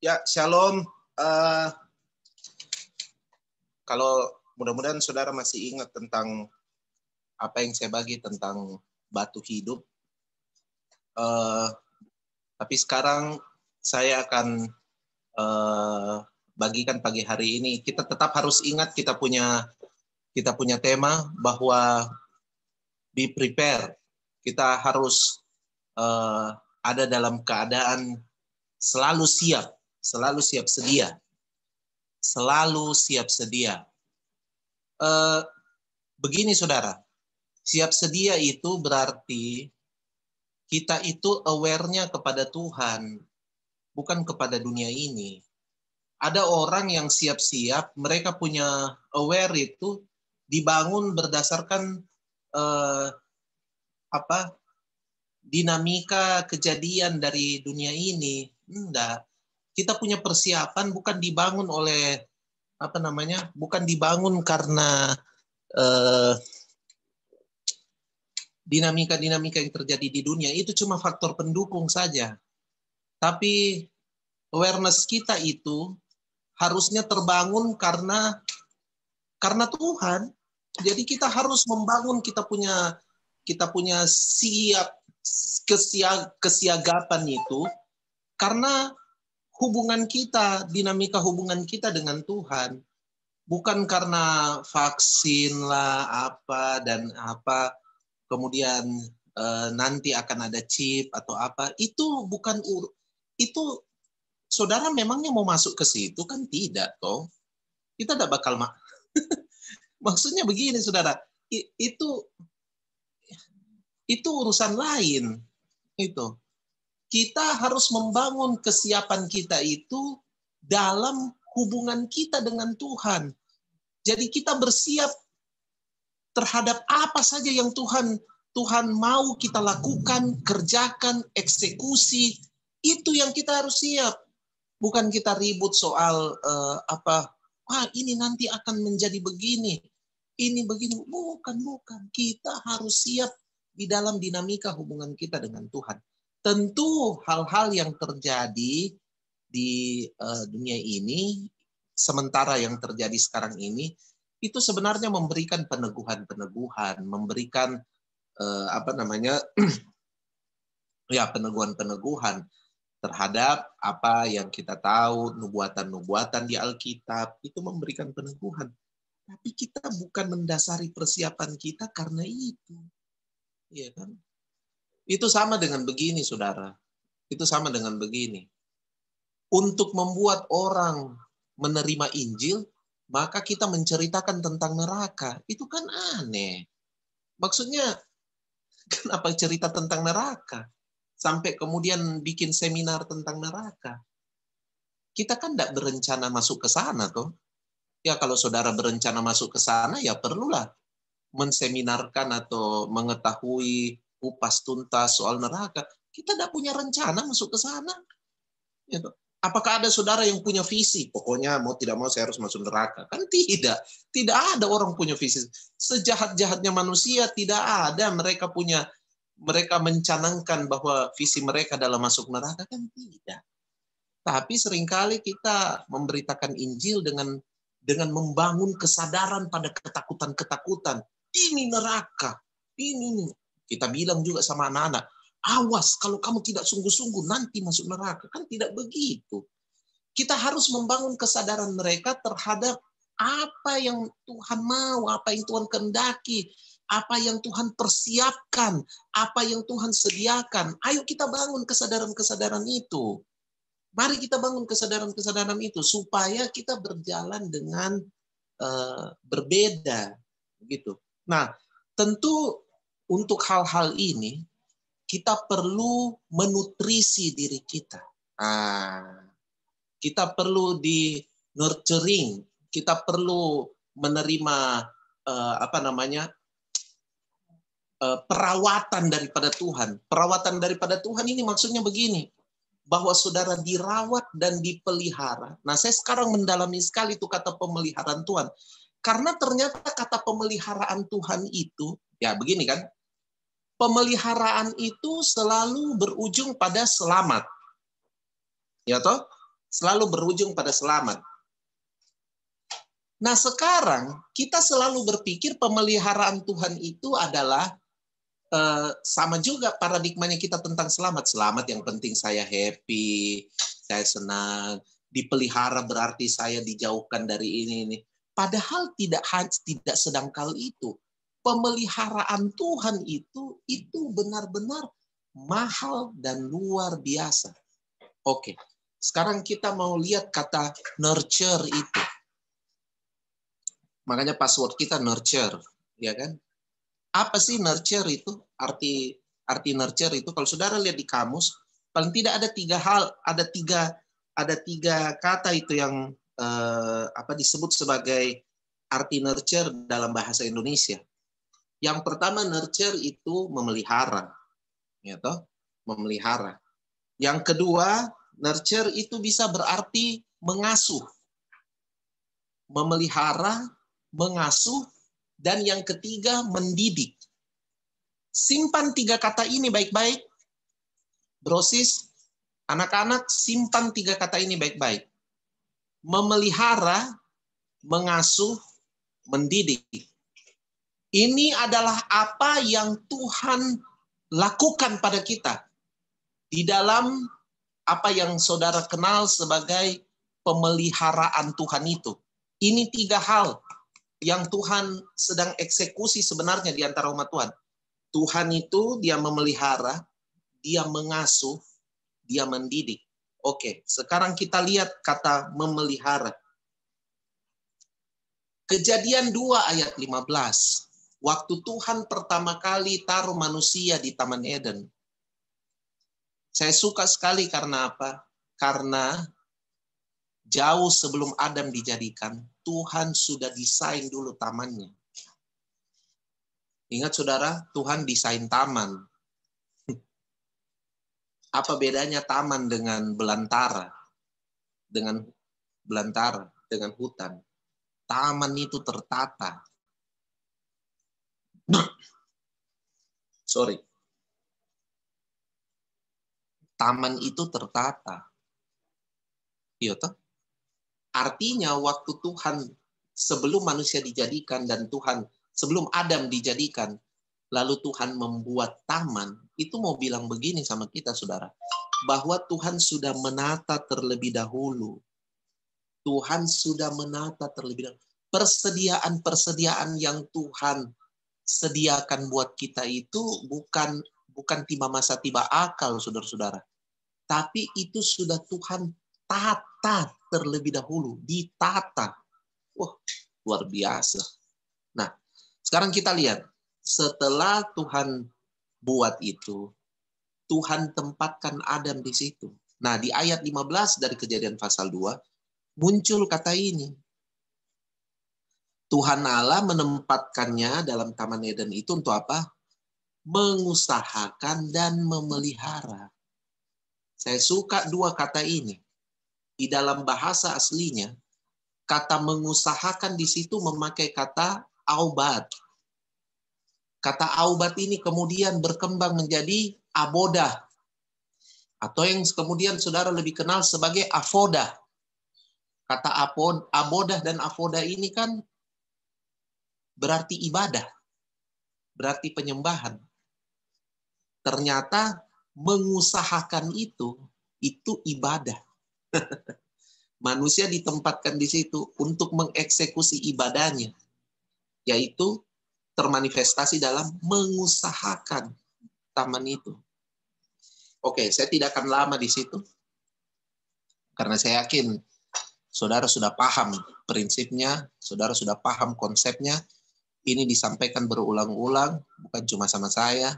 Ya, shalom. Eh, Kalau mudah-mudahan saudara masih ingat tentang apa yang saya bagi tentang batu hidup. Tapi sekarang saya akan bagikan pagi hari ini. Kita tetap harus ingat kita punya tema bahwa be prepared. Kita harus ada dalam keadaan selalu siap sedia. Selalu siap sedia. Begini saudara, siap sedia itu berarti kita itu aware-nya kepada Tuhan, bukan kepada dunia ini. Ada orang yang siap-siap, mereka punya aware itu dibangun berdasarkan dinamika kejadian dari dunia ini. Enggak. Kita punya persiapan bukan dibangun oleh bukan dibangun karena dinamika-dinamika yang terjadi di dunia. Itu cuma faktor pendukung saja. Tapi awareness kita itu harusnya terbangun karena Tuhan. Jadi kita harus membangun kita punya kesiagapan itu karena dinamika hubungan kita dengan Tuhan. Bukan karena vaksin lah kemudian nanti akan ada chip atau apa. Itu bukan itu saudara memangnya mau masuk ke situ kan tidak toh. Kita tidak bakal maksudnya begini saudara, itu urusan lain. Itu kita harus membangun kesiapan kita itu dalam hubungan kita dengan Tuhan. Jadi kita bersiap terhadap apa saja yang Tuhan mau kita lakukan, kerjakan, eksekusi. Itu yang kita harus siap. Bukan kita ribut soal ini nanti akan menjadi begini. Ini begini. Bukan. Kita harus siap di dalam dinamika hubungan kita dengan Tuhan. Tentu hal-hal yang terjadi di dunia ini, sementara yang terjadi sekarang ini, itu sebenarnya memberikan peneguhan-peneguhan, memberikan peneguhan-peneguhan terhadap apa yang kita tahu, nubuatan-nubuatan di Alkitab, itu memberikan peneguhan. Tapi kita bukan mendasari persiapan kita karena itu. Iya kan? Itu sama dengan begini, saudara. Itu sama dengan begini. Untuk membuat orang menerima Injil, maka kita menceritakan tentang neraka. Itu kan aneh. Maksudnya, kenapa cerita tentang neraka? Sampai kemudian bikin seminar tentang neraka. Kita kan tidak berencana masuk ke sana, toh. Ya kalau saudara berencana masuk ke sana, ya perlulah menseminarkan atau mengetahui kupas tuntas soal neraka. Kita tidak punya rencana masuk ke sana. Ya, toh. Apakah ada saudara yang punya visi? Pokoknya mau tidak mau saya harus masuk neraka. Kan tidak. Tidak ada orang punya visi. Sejahat-jahatnya manusia tidak ada mereka mencanangkan bahwa visi mereka dalam masuk neraka. Kan tidak. Tapi seringkali kita memberitakan Injil dengan membangun kesadaran pada ketakutan-ketakutan. Ini neraka. Ini. Kita bilang juga sama anak-anak, awas kalau kamu tidak sungguh-sungguh nanti masuk neraka. Kan tidak begitu. Kita harus membangun kesadaran mereka terhadap apa yang Tuhan mau, apa yang Tuhan kehendaki, apa yang Tuhan persiapkan, apa yang Tuhan sediakan. Ayo kita bangun kesadaran-kesadaran itu. Mari kita bangun kesadaran-kesadaran itu supaya kita berjalan dengan berbeda, gitu. Nah, tentu untuk hal-hal ini kita perlu menutrisi diri kita. Kita perlu di nurturing, kita perlu menerima perawatan daripada Tuhan. Perawatan daripada Tuhan ini maksudnya begini, bahwa saudara dirawat dan dipelihara. Nah, saya sekarang mendalami sekali itu kata pemeliharaan Tuhan. Karena ternyata kata pemeliharaan Tuhan itu, ya begini kan, pemeliharaan itu selalu berujung pada selamat. Ya toh? selalu berujung pada selamat. Nah, sekarang kita selalu berpikir pemeliharaan Tuhan itu adalah sama juga paradigmanya kita tentang selamat. Selamat yang penting saya happy, saya senang. Dipelihara berarti saya dijauhkan dari ini. Padahal tidak sedangkal itu. Pemeliharaan Tuhan itu benar-benar mahal dan luar biasa. Oke, sekarang kita mau lihat kata nurture itu. Makanya password kita nurture, ya kan? Apa sih nurture itu? Arti nurture itu kalau saudara lihat di kamus, paling tidak ada 3 hal, ada tiga kata itu yang disebut sebagai arti nurture dalam bahasa Indonesia. Yang pertama, nurture itu memelihara, ya toh? Memelihara. Yang kedua, nurture itu bisa berarti mengasuh, memelihara, mengasuh, dan yang ketiga mendidik. Simpan 3 kata ini baik-baik. Brosis, anak-anak, simpan 3 kata ini baik-baik. Memelihara, mengasuh, mendidik. Ini adalah apa yang Tuhan lakukan pada kita di dalam apa yang saudara kenal sebagai pemeliharaan Tuhan itu. Ini 3 hal yang Tuhan sedang eksekusi sebenarnya di antara umat Tuhan. Tuhan itu dia memelihara, dia mengasuh, dia mendidik. Oke, sekarang kita lihat kata memelihara. Kejadian 2 ayat 15. Waktu Tuhan pertama kali taruh manusia di Taman Eden. Saya suka sekali karena apa? Karena jauh sebelum Adam dijadikan, Tuhan sudah desain dulu tamannya. Ingat saudara, Tuhan desain taman. Apa bedanya taman dengan belantara? Dengan hutan. Taman itu tertata. Sorry. Taman itu tertata. Iya toh? Artinya waktu Tuhan sebelum manusia dijadikan dan Tuhan sebelum Adam dijadikan, lalu Tuhan membuat taman, itu mau bilang begini sama kita saudara, bahwa Tuhan sudah menata terlebih dahulu. Tuhan sudah menata terlebih dahulu. Persediaan-persediaan yang Tuhan sediakan buat kita itu bukan tiba masa tiba akal, saudara-saudara. Tapi itu sudah Tuhan tata terlebih dahulu, ditata. Wah, luar biasa. Nah, sekarang kita lihat, setelah Tuhan buat itu, Tuhan tempatkan Adam di situ. Nah, di ayat 15 dari Kejadian pasal 2, muncul kata ini. Tuhan Allah menempatkannya dalam Taman Eden itu untuk apa? Mengusahakan dan memelihara. Saya suka 2 kata ini. Di dalam bahasa aslinya, kata mengusahakan di situ memakai kata aubat. Kata aubat ini kemudian berkembang menjadi abodah. Atau yang kemudian saudara lebih kenal sebagai avodah. Kata abodah dan avodah ini kan berarti ibadah. Berarti penyembahan. Ternyata mengusahakan itu ibadah. Manusia ditempatkan di situ untuk mengeksekusi ibadahnya. Yaitu termanifestasi dalam mengusahakan taman itu. Oke, saya tidak akan lama di situ. Karena saya yakin saudara sudah paham prinsipnya, saudara sudah paham konsepnya. Ini disampaikan berulang-ulang, bukan cuma sama saya.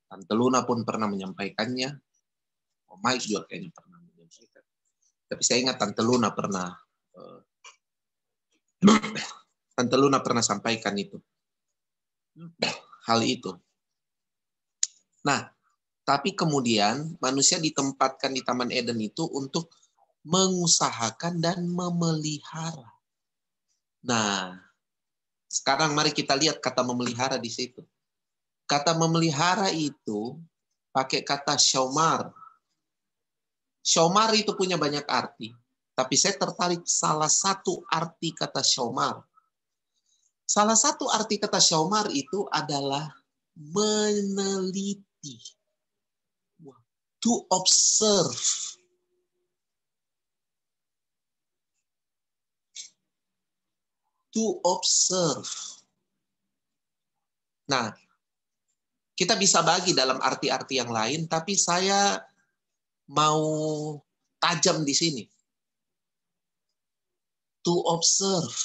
Tante Luna pun pernah menyampaikannya. Mike juga kayaknya pernah menyampaikan. Tapi saya ingat Tante Luna pernah sampaikan itu. Hal itu. Nah, tapi kemudian manusia ditempatkan di Taman Eden itu untuk mengusahakan dan memelihara. Nah, sekarang mari kita lihat kata memelihara di situ. Kata memelihara itu pakai kata syaumar. Syomar itu punya banyak arti. Tapi saya tertarik salah satu arti kata syomar. Salah satu arti kata syomar itu adalah meneliti. To observe. To observe. Nah, kita bisa bagi dalam arti-arti yang lain, tapi saya mau tajam di sini. To observe.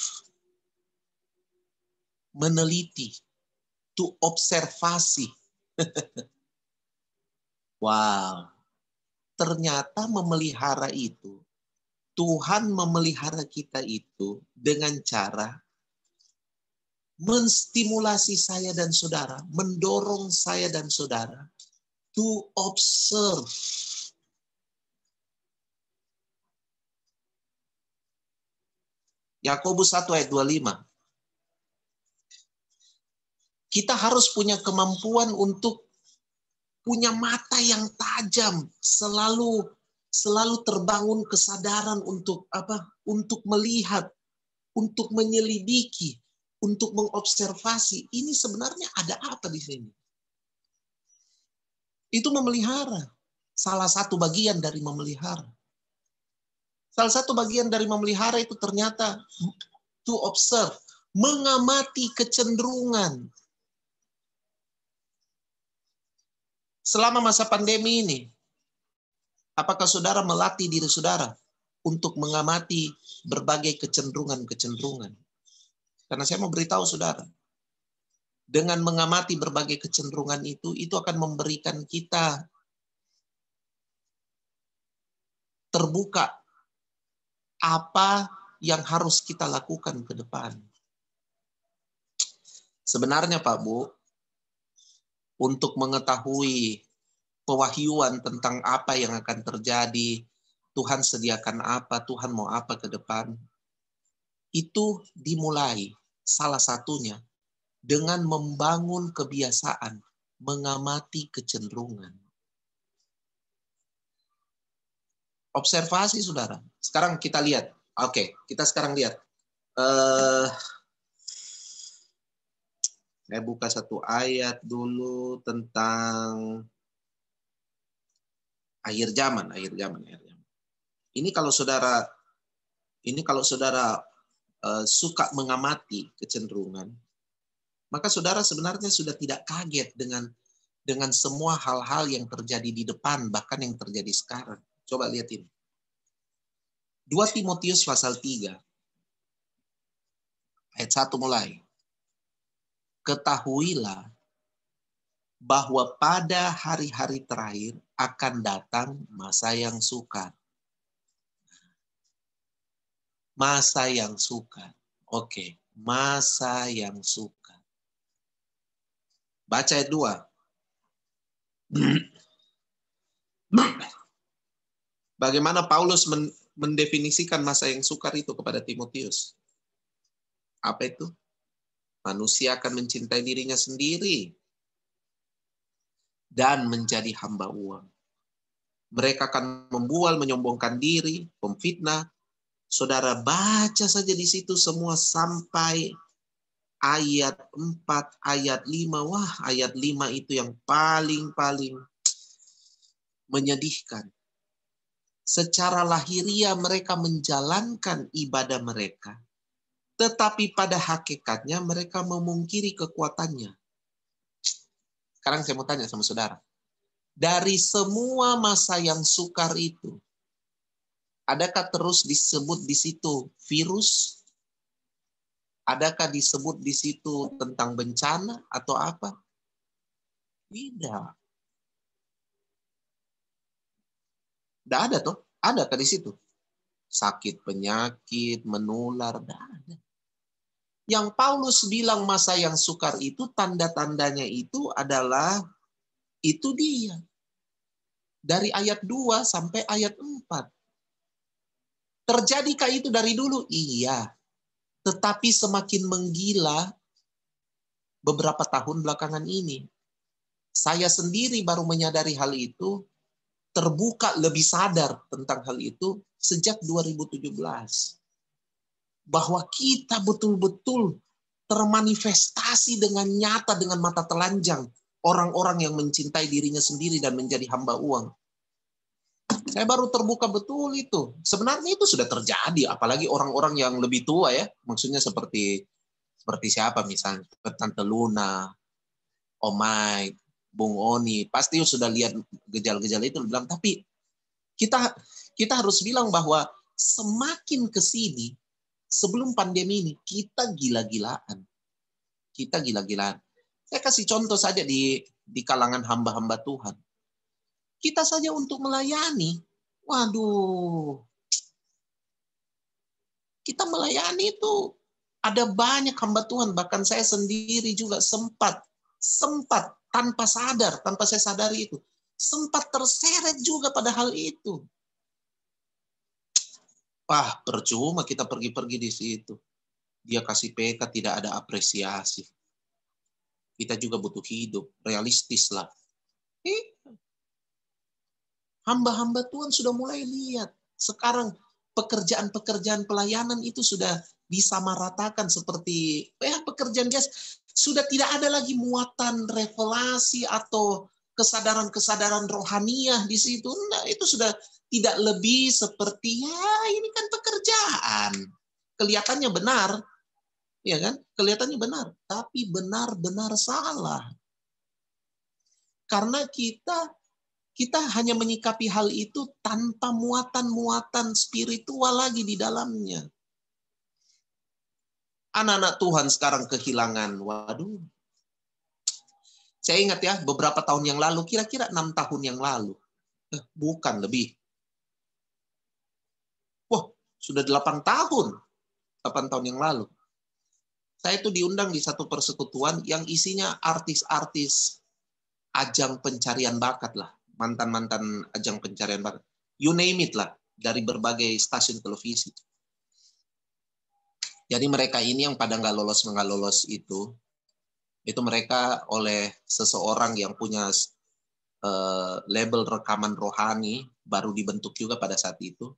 Meneliti. To observasi. Wow. Ternyata memelihara itu, Tuhan memelihara kita itu dengan cara menstimulasi saya dan saudara, mendorong saya dan saudara to observe. Yakobus 1 ayat 25. Kita harus punya kemampuan untuk punya mata yang tajam, selalu terbangun kesadaran untuk apa? Untuk melihat, untuk menyelidiki, untuk mengobservasi. Ini sebenarnya ada apa di sini? Itu memelihara. Salah satu bagian dari memelihara. Salah satu bagian dari memelihara itu ternyata to observe, mengamati kecenderungan. Selama masa pandemi ini, apakah saudara melatih diri saudara untuk mengamati berbagai kecenderungan-kecenderungan? Karena saya mau beritahu saudara, dengan mengamati berbagai kecenderungan itu akan memberikan kita terbuka apa yang harus kita lakukan ke depan. Sebenarnya Pak Bu, untuk mengetahui pewahyuan tentang apa yang akan terjadi, Tuhan sediakan apa, Tuhan mau apa ke depan, itu dimulai salah satunya dengan membangun kebiasaan mengamati kecenderungan. Observasi, saudara. Sekarang kita lihat. Oke, kita sekarang lihat. Saya buka satu ayat dulu tentang akhir zaman. Ini kalau saudara suka mengamati kecenderungan, maka saudara sebenarnya sudah tidak kaget dengan semua hal-hal yang terjadi di depan, bahkan yang terjadi sekarang. Coba lihat ini. 2 Timotius pasal 3 ayat 1 mulai. Ketahuilah bahwa pada hari-hari terakhir akan datang masa yang sukar. Masa yang sukar. Oke, masa yang sukar. Baca ayat 2. Bagaimana Paulus mendefinisikan masa yang sukar itu kepada Timotius? Apa itu? Manusia akan mencintai dirinya sendiri dan menjadi hamba uang. Mereka akan membual, menyombongkan diri, pemfitnah. Saudara baca saja di situ semua sampai ayat 4, ayat 5. Wah, ayat 5 itu yang paling menyedihkan. Secara lahiriah mereka menjalankan ibadah mereka, tetapi pada hakikatnya mereka memungkiri kekuatannya. Sekarang saya mau tanya sama saudara. Dari semua masa yang sukar itu, adakah terus disebut di situ virus? Adakah disebut di situ tentang bencana atau apa? Tidak. Tidak ada toh? Adakah di situ? Sakit, penyakit, menular, tidak ada. Yang Paulus bilang masa yang sukar itu, tanda-tandanya itu adalah, itu dia. Dari ayat 2 sampai ayat 4. Terjadikah itu dari dulu? Iya. Tetapi semakin menggila beberapa tahun belakangan ini. Saya sendiri baru menyadari hal itu terbuka, lebih sadar tentang hal itu sejak 2017. Bahwa kita betul-betul termanifestasi dengan nyata, dengan mata telanjang. Orang-orang yang mencintai dirinya sendiri dan menjadi hamba uang. Saya baru terbuka betul itu. Sebenarnya itu sudah terjadi, apalagi orang-orang yang lebih tua ya. Maksudnya seperti siapa misalnya, Tante Luna, Omai, Bung Oni, pasti sudah lihat gejala-gejala itu bilang, tapi kita harus bilang bahwa semakin ke sini sebelum pandemi ini kita gila-gilaan. Kita gila-gilaan. Saya kasih contoh saja di kalangan hamba-hamba Tuhan. Kita saja untuk melayani, waduh. Kita melayani itu ada banyak hamba Tuhan, bahkan saya sendiri juga sempat tanpa sadar, tanpa saya sadari itu, sempat terseret juga pada hal itu. Wah, percuma kita pergi-pergi di situ. Dia kasih PK, tidak ada apresiasi. Kita juga butuh hidup, realistis lah. Hamba-hamba Tuhan sudah mulai lihat. Sekarang pekerjaan-pekerjaan pelayanan itu sudah disamaratakan seperti pekerjaan biasa. Sudah tidak ada lagi muatan revelasi atau kesadaran-kesadaran rohaniah di situ. Nah, itu sudah tidak lebih seperti ini kan pekerjaan. Kelihatannya benar, ya kan? Kelihatannya benar, tapi benar-benar salah. Karena kita hanya menyikapi hal itu tanpa muatan-muatan spiritual lagi di dalamnya. Anak-anak Tuhan sekarang kehilangan, waduh. Saya ingat ya, beberapa tahun yang lalu, kira-kira 6 tahun yang lalu. Bukan lebih. Wah, sudah 8 tahun. 8 tahun yang lalu. Saya itu diundang di satu persekutuan yang isinya artis-artis ajang pencarian bakat lah. Mantan-mantan ajang pencarian bakat. You name it lah. Dari berbagai stasiun televisi. Jadi mereka ini yang pada nggak lolos itu mereka oleh seseorang yang punya label rekaman rohani, baru dibentuk juga pada saat itu.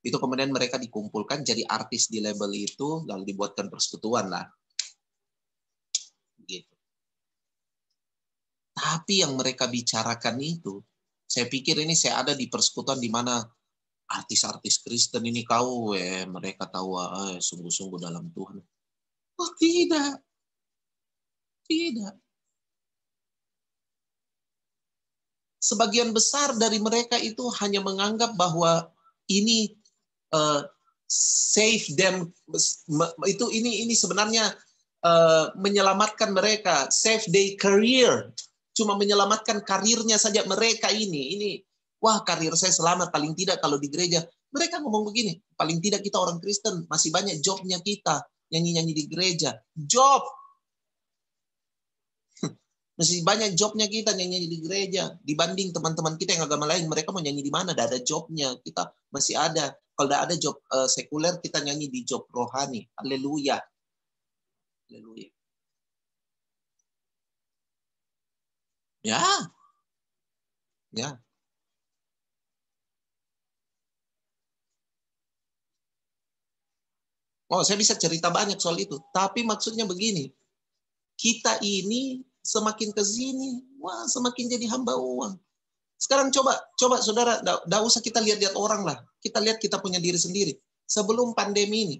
Itu kemudian mereka dikumpulkan jadi artis di label itu, lalu dibuatkan persekutuan lah. Gitu. Tapi yang mereka bicarakan itu, saya pikir ini saya ada di persekutuan di mana artis-artis Kristen ini mereka tahu sungguh-sungguh dalam Tuhan. Oh tidak. Tidak. Sebagian besar dari mereka itu hanya menganggap bahwa ini save them, ini sebenarnya menyelamatkan mereka, save their career, cuma menyelamatkan karirnya saja mereka ini. Wah, karir saya selamat, paling tidak kalau di gereja. Mereka ngomong begini, paling tidak kita orang Kristen, masih banyak jobnya kita, nyanyi-nyanyi di gereja. Job! Masih banyak jobnya kita nyanyi di gereja. Dibanding teman-teman kita yang agama lain, mereka mau nyanyi di mana? Tidak ada jobnya. Kita masih ada. Kalau tidak ada job sekuler, kita nyanyi di job rohani. Haleluya. Haleluya. Ya. Oh, saya bisa cerita banyak soal itu. Tapi maksudnya begini, kita ini semakin ke sini, semakin jadi hamba uang. Sekarang coba saudara, tidak usah kita lihat-lihat orang lah. Kita lihat kita punya diri sendiri. Sebelum pandemi ini,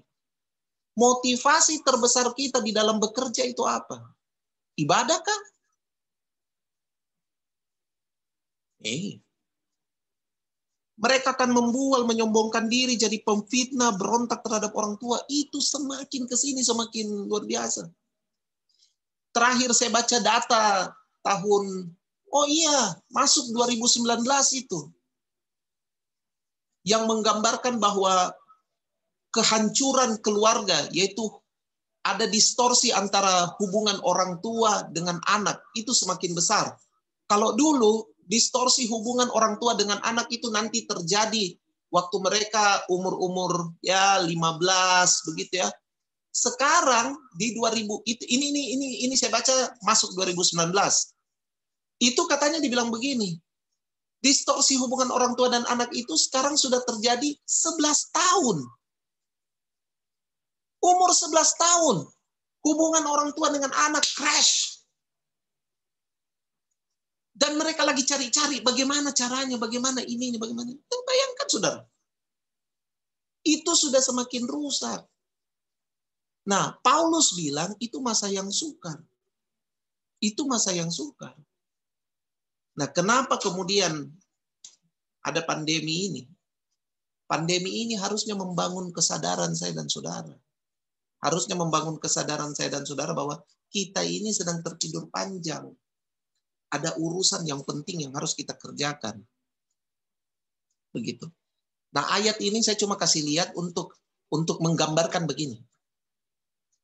motivasi terbesar kita di dalam bekerja itu apa? Ibadah kah? Mereka akan membual, menyombongkan diri, jadi pemfitnah, berontak terhadap orang tua. Itu semakin ke sini, semakin luar biasa. Terakhir saya baca data tahun, masuk 2019 itu. Yang menggambarkan bahwa kehancuran keluarga, yaitu ada distorsi antara hubungan orang tua dengan anak, itu semakin besar. Kalau dulu, distorsi hubungan orang tua dengan anak itu nanti terjadi waktu mereka umur-umur 15 begitu ya. Sekarang di 2000 ini saya baca masuk 2019. Itu katanya dibilang begini. Distorsi hubungan orang tua dan anak itu sekarang sudah terjadi 11 tahun. Umur 11 tahun. Hubungan orang tua dengan anak crash. Dan mereka lagi cari-cari bagaimana caranya, bagaimana ininya, bagaimana. Dan bayangkan saudara. Itu sudah semakin rusak. Nah, Paulus bilang itu masa yang sukar. Itu masa yang sukar. Nah, kenapa kemudian ada pandemi ini? Pandemi ini harusnya membangun kesadaran saya dan saudara. Harusnya membangun kesadaran saya dan saudara bahwa kita ini sedang tertidur panjang. Ada urusan yang penting yang harus kita kerjakan. Begitu. Nah, ayat ini saya cuma kasih lihat untuk menggambarkan begini.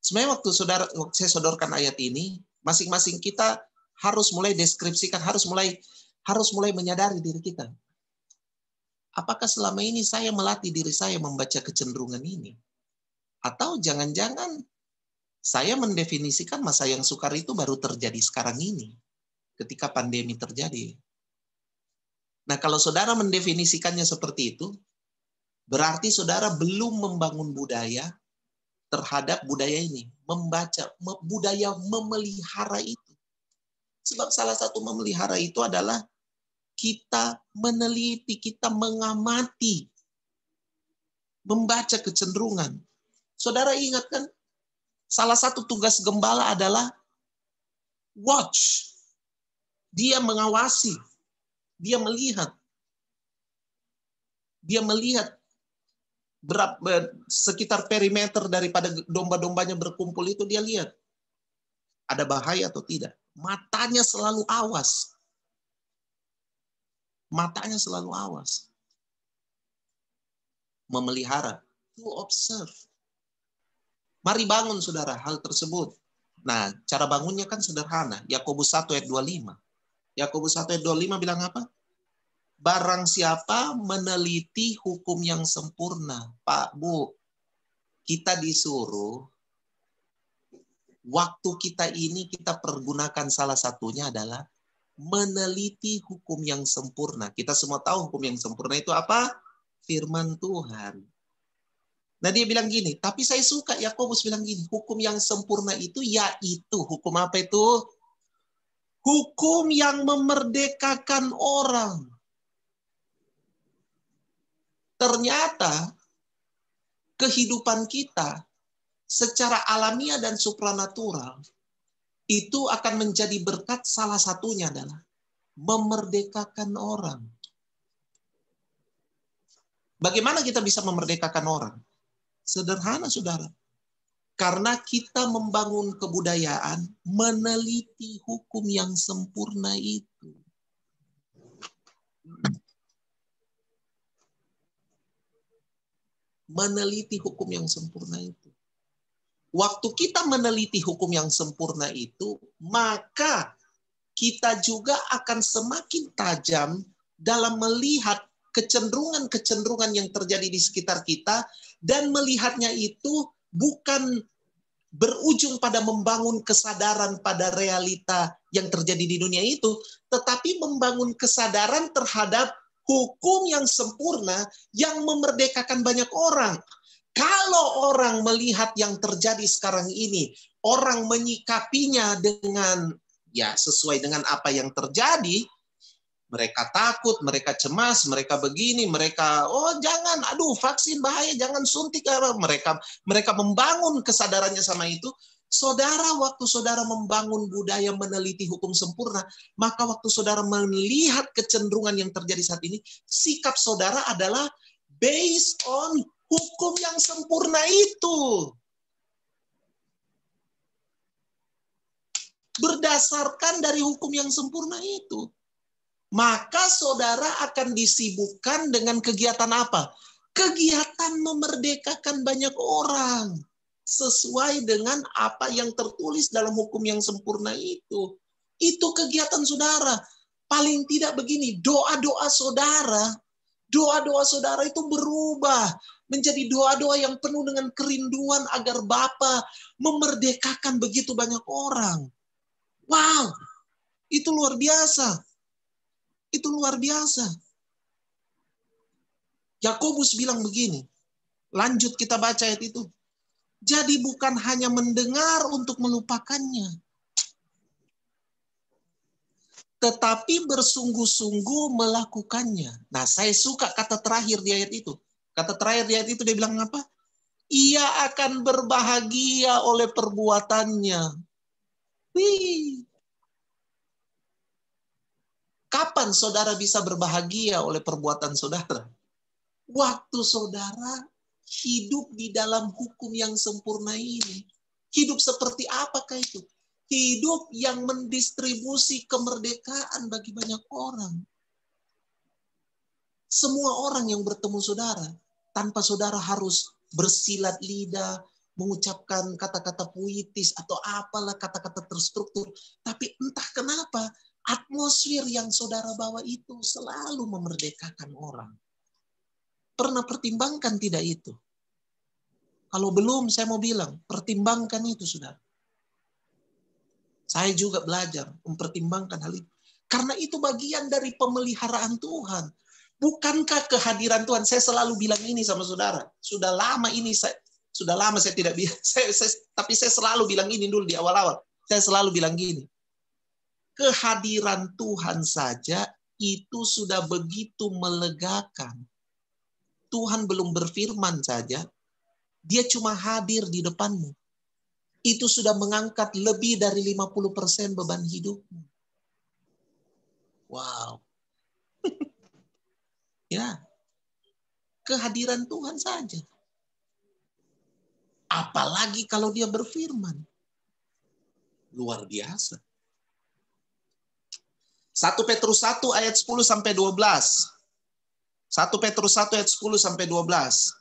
Sebenarnya waktu saya sodorkan ayat ini, masing-masing kita harus mulai deskripsikan, harus mulai menyadari diri kita. Apakah selama ini saya melatih diri saya membaca kecenderungan ini? Atau jangan-jangan saya mendefinisikan masa yang sukar itu baru terjadi sekarang ini, ketika pandemi terjadi. Nah, kalau saudara mendefinisikannya seperti itu, berarti saudara belum membangun budaya terhadap budaya ini. Membaca, budaya memelihara itu. Sebab salah satu memelihara itu adalah kita meneliti, kita mengamati, membaca kecenderungan. Saudara ingat kan, salah satu tugas gembala adalah watch. Dia mengawasi, dia melihat. Dia melihat sekitar perimeter daripada domba-dombanya berkumpul itu, dia lihat. Ada bahaya atau tidak. Matanya selalu awas. Matanya selalu awas. Memelihara. To observe. Mari bangun saudara hal tersebut. Nah, cara bangunnya kan sederhana. Yakobus 1 ayat 25. Yakobus 1 ayat 25 bilang apa? Barang siapa meneliti hukum yang sempurna. Pak, Bu, kita disuruh waktu kita ini kita pergunakan salah satunya adalah meneliti hukum yang sempurna. Kita semua tahu hukum yang sempurna itu apa? Firman Tuhan. Nah, dia bilang gini, tapi saya suka Yakobus bilang gini, hukum yang sempurna itu yaitu, hukum apa itu? Hukum yang memerdekakan orang. Ternyata kehidupan kita secara alamiah dan supranatural itu akan menjadi berkat, salah satunya adalah memerdekakan orang. Bagaimana kita bisa memerdekakan orang? Sederhana, saudara. Karena kita membangun kebudayaan meneliti hukum yang sempurna itu. Meneliti hukum yang sempurna itu. Waktu kita meneliti hukum yang sempurna itu, maka kita juga akan semakin tajam dalam melihat kecenderungan-kecenderungan yang terjadi di sekitar kita, dan melihatnya itu bukan berujung pada membangun kesadaran pada realita yang terjadi di dunia itu, tetapi membangun kesadaran terhadap hukum yang sempurna yang memerdekakan banyak orang. Kalau orang melihat yang terjadi sekarang ini, orang menyikapinya dengan sesuai dengan apa yang terjadi, mereka takut, mereka cemas, mereka begini, mereka jangan, vaksin bahaya, jangan suntik. Mereka membangun kesadarannya sama itu. Saudara, waktu saudara membangun budaya meneliti hukum sempurna, maka waktu saudara melihat kecenderungan yang terjadi saat ini, sikap saudara adalah based on hukum yang sempurna itu. Berdasarkan dari hukum yang sempurna itu. Maka saudara akan disibukkan dengan kegiatan apa? Kegiatan memerdekakan banyak orang. Sesuai dengan apa yang tertulis dalam hukum yang sempurna itu. Itu kegiatan saudara. Paling tidak begini, doa-doa saudara itu berubah menjadi doa-doa yang penuh dengan kerinduan agar Bapa memerdekakan begitu banyak orang. Wow, itu luar biasa. Itu luar biasa. Yakobus bilang begini, lanjut kita baca ayat itu. Jadi bukan hanya mendengar untuk melupakannya, tetapi bersungguh-sungguh melakukannya. Nah, saya suka kata terakhir di ayat itu. Kata terakhir di ayat itu dia bilang apa? Ia akan berbahagia oleh perbuatannya. Wih. Kapan saudara bisa berbahagia oleh perbuatan saudara? Waktu saudara hidup di dalam hukum yang sempurna ini. Hidup seperti apakah itu? Hidup yang mendistribusi kemerdekaan bagi banyak orang. Semua orang yang bertemu saudara, tanpa saudara harus bersilat lidah, mengucapkan kata-kata puitis atau apalah kata-kata terstruktur. Tapi entah kenapa, atmosfer yang saudara bawa itu selalu memerdekakan orang. Pernah pertimbangkan tidak itu? Kalau belum, saya mau bilang, pertimbangkan itu, saudara. Saya juga belajar mempertimbangkan hal itu. Karena itu bagian dari pemeliharaan Tuhan. Bukankah kehadiran Tuhan? Saya selalu bilang ini sama saudara. Sudah lama saya tidak bilang. Tapi saya selalu bilang ini dulu di awal-awal. Saya selalu bilang gini. Kehadiran Tuhan saja itu sudah begitu melegakan. Tuhan belum berfirman saja. Dia cuma hadir di depanmu. Itu sudah mengangkat lebih dari 50% beban hidupmu. Wow. Ya. Kehadiran Tuhan saja. Apalagi kalau dia berfirman. Luar biasa. 1 Petrus 1 ayat 10 sampai 12. 1 Petrus 1 ayat 10 sampai 12.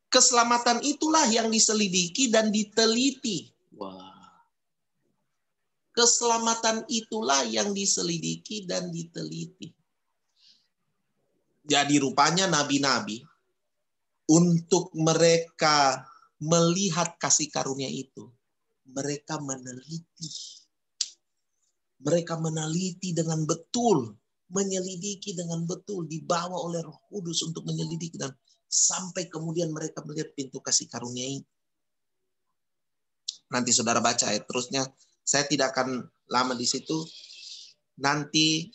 Keselamatan itulah yang diselidiki dan diteliti. Wah. Keselamatan itulah yang diselidiki dan diteliti. Jadi rupanya nabi-nabi, untuk mereka melihat kasih karunia itu, mereka meneliti. Mereka meneliti dengan betul, menyelidiki dengan betul, dibawa oleh Roh Kudus untuk menyelidiki dan sampai kemudian mereka melihat pintu kasih karunia itu. Nanti saudara baca ayat terusnya. Saya tidak akan lama di situ. Nanti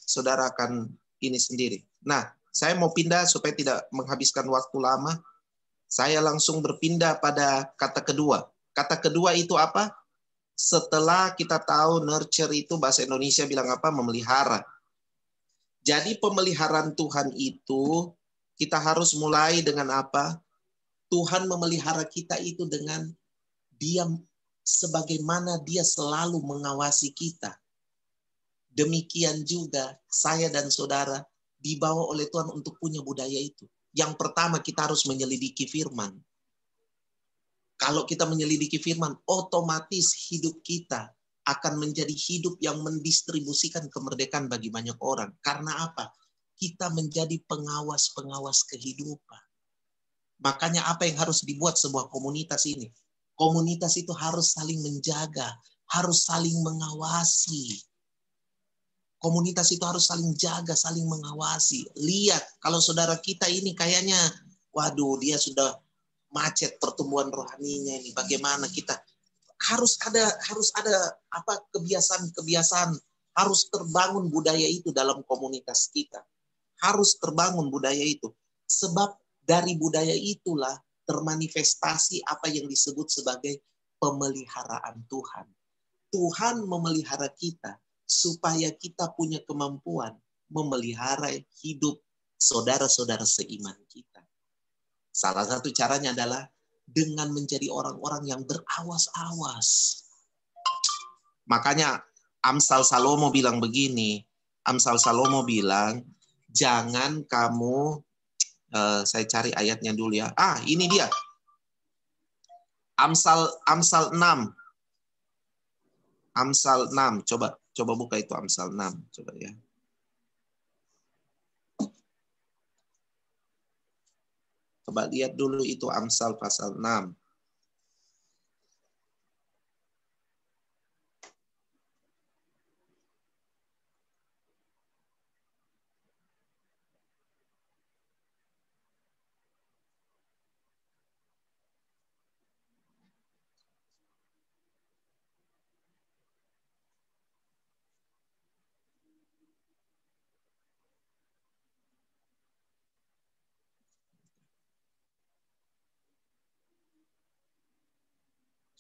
saudara akan ini sendiri. Nah, saya mau pindah supaya tidak menghabiskan waktu lama. Saya langsung berpindah pada kata kedua. Kata kedua itu apa? Setelah kita tahu nurture itu bahasa Indonesia bilang apa? Memelihara. Jadi pemeliharaan Tuhan itu kita harus mulai dengan apa? Tuhan memelihara kita itu dengan Dia sebagaimana Dia selalu mengawasi kita. Demikian juga saya dan saudara dibawa oleh Tuhan untuk punya budaya itu. Yang pertama kita harus menyelidiki firman. Kalau kita menyelidiki firman, otomatis hidup kita akan menjadi hidup yang mendistribusikan kemerdekaan bagi banyak orang. Karena apa? Kita menjadi pengawas-pengawas kehidupan. Makanya apa yang harus dibuat sebuah komunitas ini? Komunitas itu harus saling menjaga, harus saling mengawasi. Komunitas itu harus saling jaga, saling mengawasi. Lihat, kalau saudara kita ini kayaknya, waduh, dia sudah macet pertumbuhan rohaninya ini. Bagaimana kita harus ada apa kebiasaan-kebiasaan, harus terbangun budaya itu dalam komunitas kita. Harus terbangun budaya itu. Sebab dari budaya itulah termanifestasi apa yang disebut sebagai pemeliharaan Tuhan. Tuhan memelihara kita supaya kita punya kemampuan memelihara hidup saudara-saudara seiman kita. Salah satu caranya adalah dengan menjadi orang-orang yang berawas-awas. Makanya Amsal Salomo bilang begini. Amsal Salomo bilang, jangan kamu, saya cari ayatnya dulu ya. Ini dia. Amsal 6. Amsal 6. Coba buka itu Amsal 6. Coba ya. Coba lihat dulu itu Amsal pasal 6.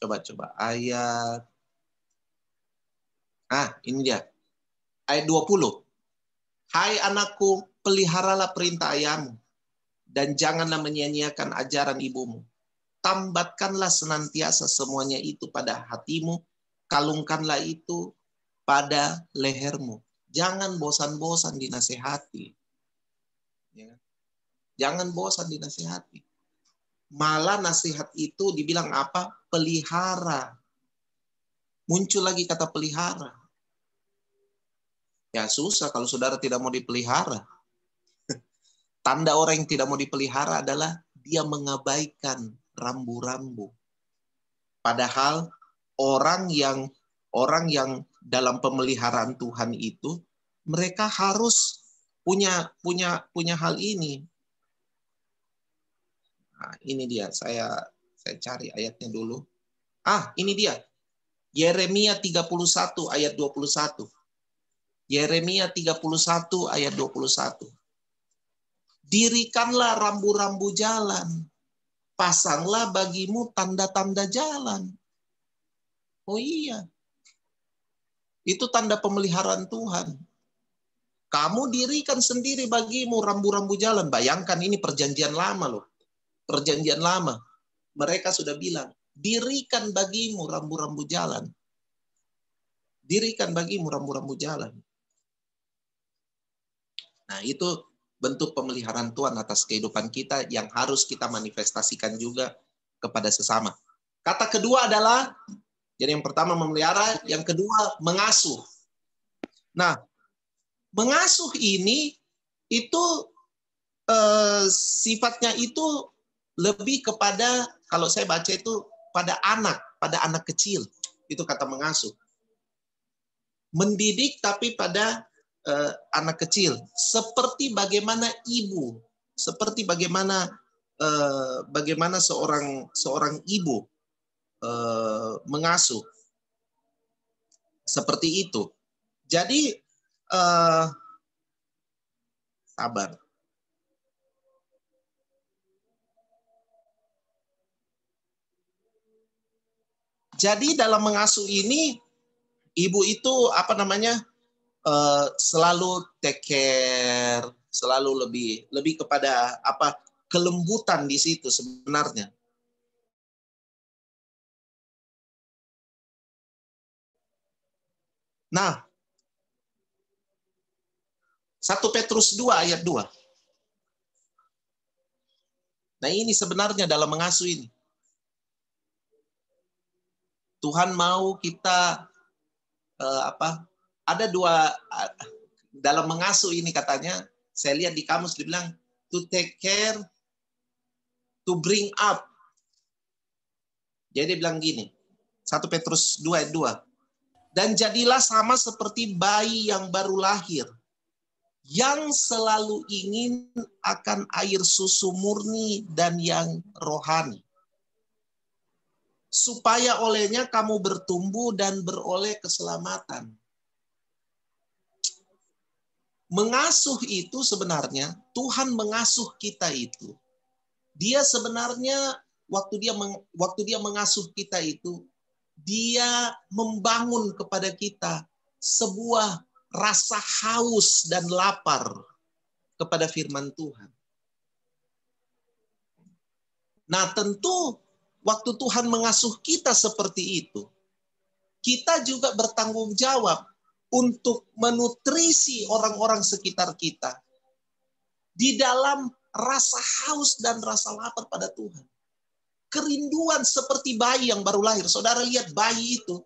Coba ayat. Ini dia. Ayat 20. Hai anakku, peliharalah perintah ayahmu dan janganlah menyia-nyiakan ajaran ibumu. Tambatkanlah senantiasa semuanya itu pada hatimu, kalungkanlah itu pada lehermu. Jangan bosan-bosan dinasehati. Ya. Jangan bosan dinasehati. Malah nasihat itu dibilang apa? Pelihara. Muncul lagi kata pelihara. Ya susah kalau saudara tidak mau dipelihara. Tanda orang yang tidak mau dipelihara adalah dia mengabaikan rambu-rambu. Padahal orang yang dalam pemeliharaan Tuhan itu, mereka harus punya hal ini. Nah, ini dia, saya cari ayatnya dulu. Ini dia. Yeremia 31 ayat 21. Yeremia 31 ayat 21. Dirikanlah rambu-rambu jalan. Pasanglah bagimu tanda-tanda jalan. Oh iya. Itu tanda pemeliharaan Tuhan. Kamu dirikan sendiri bagimu rambu-rambu jalan. Bayangkan ini perjanjian lama loh. Perjanjian lama. Mereka sudah bilang, dirikan bagimu rambu-rambu jalan. Dirikan bagimu rambu-rambu jalan. Nah, itu bentuk pemeliharaan Tuhan atas kehidupan kita yang harus kita manifestasikan juga kepada sesama. Kata kedua adalah, jadi yang pertama memelihara, yang kedua mengasuh. Nah, mengasuh ini itu sifatnya itu lebih kepada, kalau saya baca itu pada anak kecil. Itu kata mengasuh. Mendidik tapi pada anak kecil, seperti bagaimana ibu, seperti bagaimana seorang ibu mengasuh, seperti itu. Jadi sabar. Jadi dalam mengasuh ini, ibu itu selalu take care, selalu lebih kepada kelembutan di situ sebenarnya. Nah, 1 Petrus 2 ayat 2. Nah, ini sebenarnya dalam mengasuh ini. Tuhan mau kita ada dua dalam mengasuh ini katanya, saya lihat di kamus dibilang to take care, to bring up. Jadi dia bilang gini, 1 Petrus 2 ayat 2. Dan jadilah sama seperti bayi yang baru lahir, yang selalu ingin akan air susu murni dan yang rohani, supaya olehnya kamu bertumbuh dan beroleh keselamatan. Mengasuh itu sebenarnya, Tuhan mengasuh kita itu. Dia sebenarnya waktu dia mengasuh kita itu, dia membangun kepada kita sebuah rasa haus dan lapar kepada firman Tuhan. Nah, tentu waktu Tuhan mengasuh kita seperti itu, kita juga bertanggung jawab untuk menutrisi orang-orang sekitar kita di dalam rasa haus dan rasa lapar pada Tuhan. Kerinduan seperti bayi yang baru lahir. Saudara lihat bayi itu.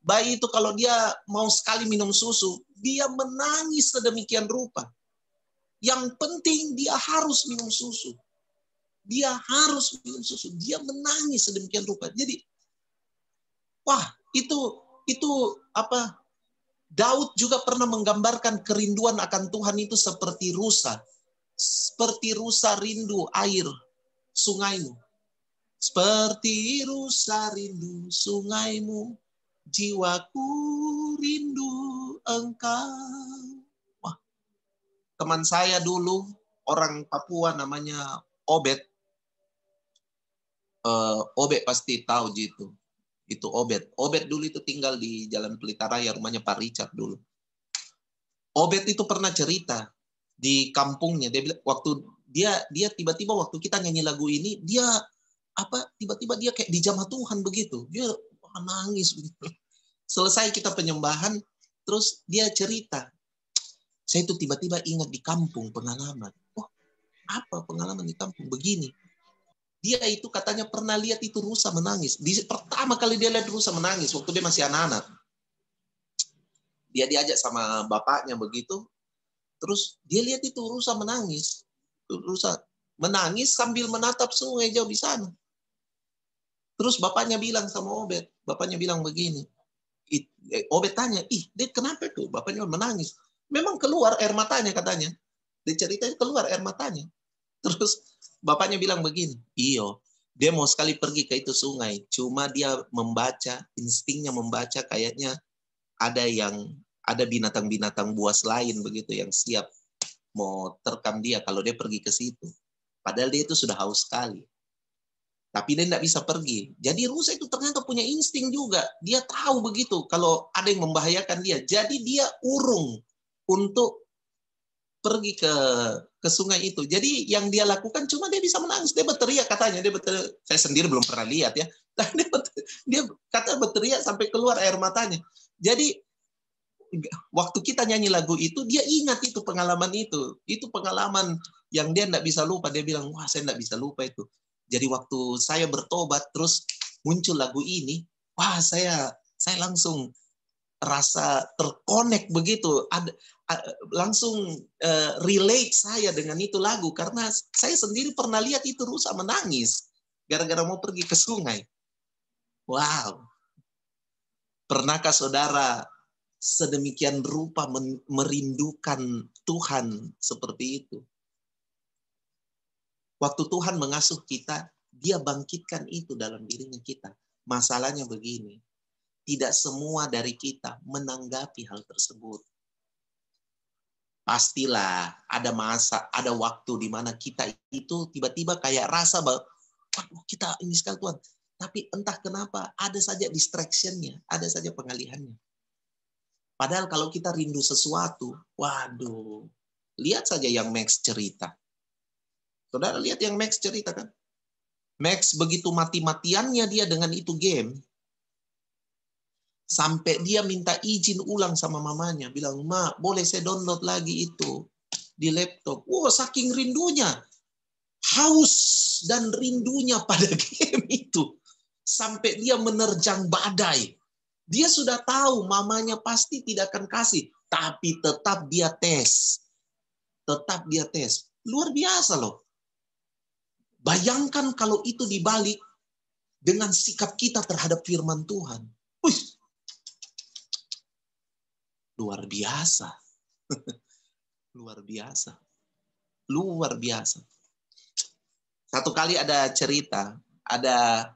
Bayi itu kalau dia mau sekali minum susu, dia menangis sedemikian rupa. Yang penting dia harus minum susu. Dia harus minum susu. Dia menangis sedemikian rupa. Jadi, itu Daud juga pernah menggambarkan kerinduan akan Tuhan itu seperti rusa. Seperti rusa rindu air sungaimu. Seperti rusa rindu sungaimu, jiwaku rindu engkau. Wah, teman saya dulu, orang Papua namanya Obed. Obed pasti tahu gitu. Itu Obed. Obed dulu itu tinggal di Jalan Pelita Raya, rumahnya Pak Richard dulu. Obed itu pernah cerita di kampungnya. Dia bilang, waktu dia tiba-tiba waktu kita nyanyi lagu ini, dia tiba-tiba dia kayak dijamah Tuhan begitu. Dia nangis begitu. Selesai kita penyembahan, terus dia cerita. Saya itu tiba-tiba ingat di kampung pengalaman. Oh, apa pengalaman di kampung begini? Dia itu katanya pernah lihat itu rusa menangis. Pertama kali dia lihat rusa menangis waktu dia masih anak-anak. Dia diajak sama bapaknya begitu. Terus dia lihat itu rusa menangis. Rusa menangis sambil menatap sungai jauh di sana. Terus bapaknya bilang sama Obed. Bapaknya bilang begini. Obed tanya, dia kenapa tuh? Bapaknya menangis. Memang keluar air matanya katanya. Dia ceritanya keluar air matanya. Terus bapaknya bilang begini, dia mau sekali pergi ke itu sungai. Cuma dia membaca, instingnya membaca kayaknya ada binatang-binatang buas lain begitu yang siap mau terkam dia kalau dia pergi ke situ. Padahal dia itu sudah haus sekali. Tapi dia tidak bisa pergi. Jadi rusa itu ternyata punya insting juga. Dia tahu begitu kalau ada yang membahayakan dia. Jadi dia urung untuk pergi ke sungai itu. Jadi yang dia lakukan cuma dia bisa menangis. Dia berteriak katanya. Saya sendiri belum pernah lihat ya. Dia kata berteriak sampai keluar air matanya. Jadi waktu kita nyanyi lagu itu, dia ingat itu pengalaman itu. Itu pengalaman yang dia tidak bisa lupa. Dia bilang, wah saya tidak bisa lupa itu. Jadi waktu saya bertobat, terus muncul lagu ini, wah saya langsung rasa terkonek begitu. Langsung relate saya dengan itu lagu. Karena saya sendiri pernah lihat itu rusa menangis. Gara-gara mau pergi ke sungai. Wow. Pernahkah saudara sedemikian rupa merindukan Tuhan seperti itu? Waktu Tuhan mengasuh kita, dia bangkitkan itu dalam dirinya kita. Masalahnya begini, tidak semua dari kita menanggapi hal tersebut. Pastilah ada masa, ada waktu di mana kita itu tiba-tiba kayak rasa bahwa kita ini sekali Tuhan. Tapi entah kenapa ada saja distraction-nya, ada saja pengalihannya. Padahal kalau kita rindu sesuatu, waduh, lihat saja yang Max cerita. Saudara lihat yang Max cerita kan? Max begitu mati-matiannya dia dengan itu game, sampai dia minta izin ulang sama mamanya. Bilang, Ma, boleh saya download lagi itu di laptop. Wow, saking rindunya. Haus dan rindunya pada game itu. Sampai dia menerjang badai. Dia sudah tahu mamanya pasti tidak akan kasih. Tapi tetap dia tes. Tetap dia tes. Luar biasa loh. Bayangkan kalau itu dibalik dengan sikap kita terhadap firman Tuhan. Wih, luar biasa. Luar biasa. Luar biasa. Satu kali ada cerita, ada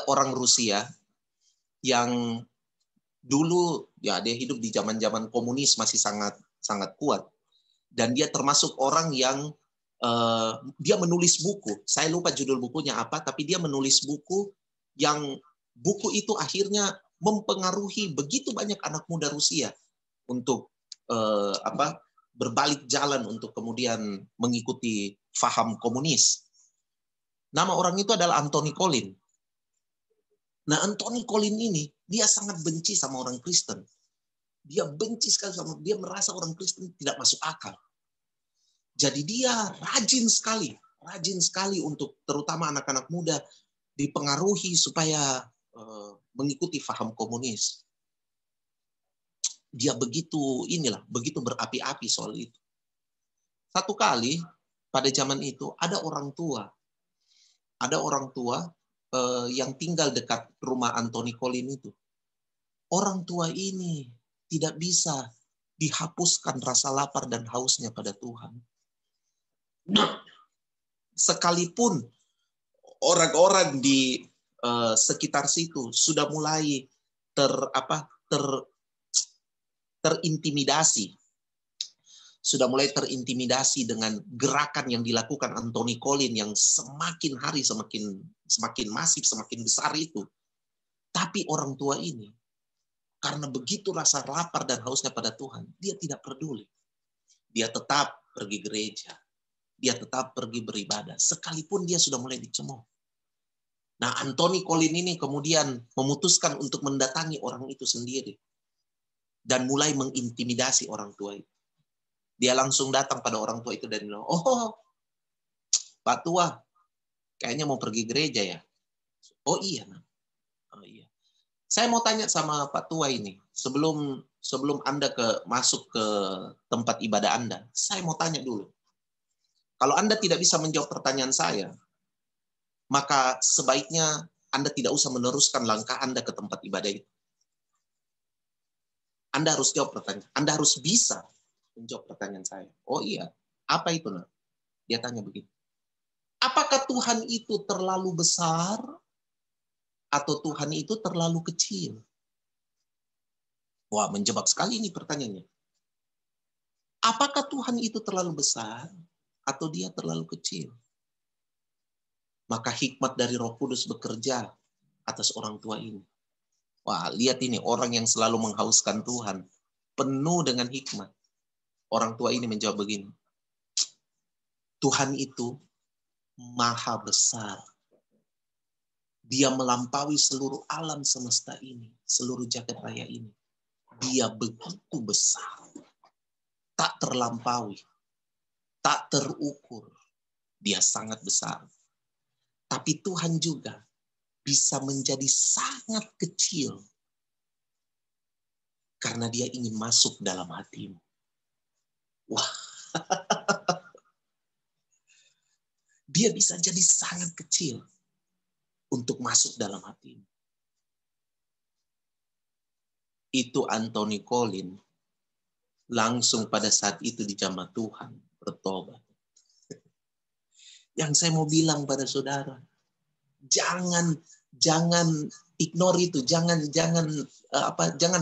orang Rusia yang dulu ya dia hidup di zaman-zaman komunis masih sangat sangat kuat. Dan dia termasuk orang yang dia menulis buku. Saya lupa judul bukunya apa, tapi dia menulis buku yang buku itu akhirnya mempengaruhi begitu banyak anak muda Rusia untuk berbalik jalan untuk kemudian mengikuti faham komunis. Nama orang itu adalah Anthony Collin. Nah, Anthony Collin ini dia sangat benci sama orang Kristen. Dia benci sekali sama dia, merasa orang Kristen tidak masuk akal. Jadi dia rajin sekali untuk terutama anak-anak muda dipengaruhi supaya mengikuti faham komunis. Dia begitu berapi-api soal itu. Satu kali pada zaman itu ada orang tua yang tinggal dekat rumah Anthony Collin itu. Orang tua ini tidak bisa dihapuskan rasa lapar dan hausnya pada Tuhan. Sekalipun orang-orang di sekitar situ sudah mulai terintimidasi, sudah mulai terintimidasi dengan gerakan yang dilakukan Anthony Collins yang semakin hari semakin masif, semakin besar itu. Tapi orang tua ini, karena begitu rasa lapar dan hausnya pada Tuhan, dia tidak peduli. Dia tetap pergi gereja. Dia tetap pergi beribadah. Sekalipun dia sudah mulai dicemooh. Nah, Anthony Collins ini kemudian memutuskan untuk mendatangi orang itu sendiri. Dan mulai mengintimidasi orang tua itu. Dia langsung datang pada orang tua itu dan bilang, "Oh, Pak Tua, kayaknya mau pergi gereja ya?" "Oh iya, nah. Oh iya. Saya mau tanya sama Pak Tua ini, sebelum Anda masuk ke tempat ibadah Anda, saya mau tanya dulu. Kalau Anda tidak bisa menjawab pertanyaan saya, maka sebaiknya Anda tidak usah meneruskan langkah Anda ke tempat ibadah itu. Anda harus jawab pertanyaan. Anda harus bisa menjawab pertanyaan saya." "Oh iya, apa itu?" Nah, dia tanya begini. "Apakah Tuhan itu terlalu besar atau Tuhan itu terlalu kecil?" Wah, menjebak sekali ini pertanyaannya. Apakah Tuhan itu terlalu besar atau dia terlalu kecil? Maka hikmat dari Roh Kudus bekerja atas orang tua ini. Wah, lihat ini, orang yang selalu menghauskan Tuhan, penuh dengan hikmat. Orang tua ini menjawab begini, "Tuhan itu maha besar. Dia melampaui seluruh alam semesta ini, seluruh jagat raya ini. Dia begitu besar. Tak terlampaui, tak terukur. Dia sangat besar. Tapi Tuhan juga bisa menjadi sangat kecil karena dia ingin masuk dalam hatimu." Wah, dia bisa jadi sangat kecil untuk masuk dalam hatimu. Itu Anthony Collins langsung pada saat itu dijamah Tuhan bertobat. Yang saya mau bilang pada saudara, jangan ignore itu, jangan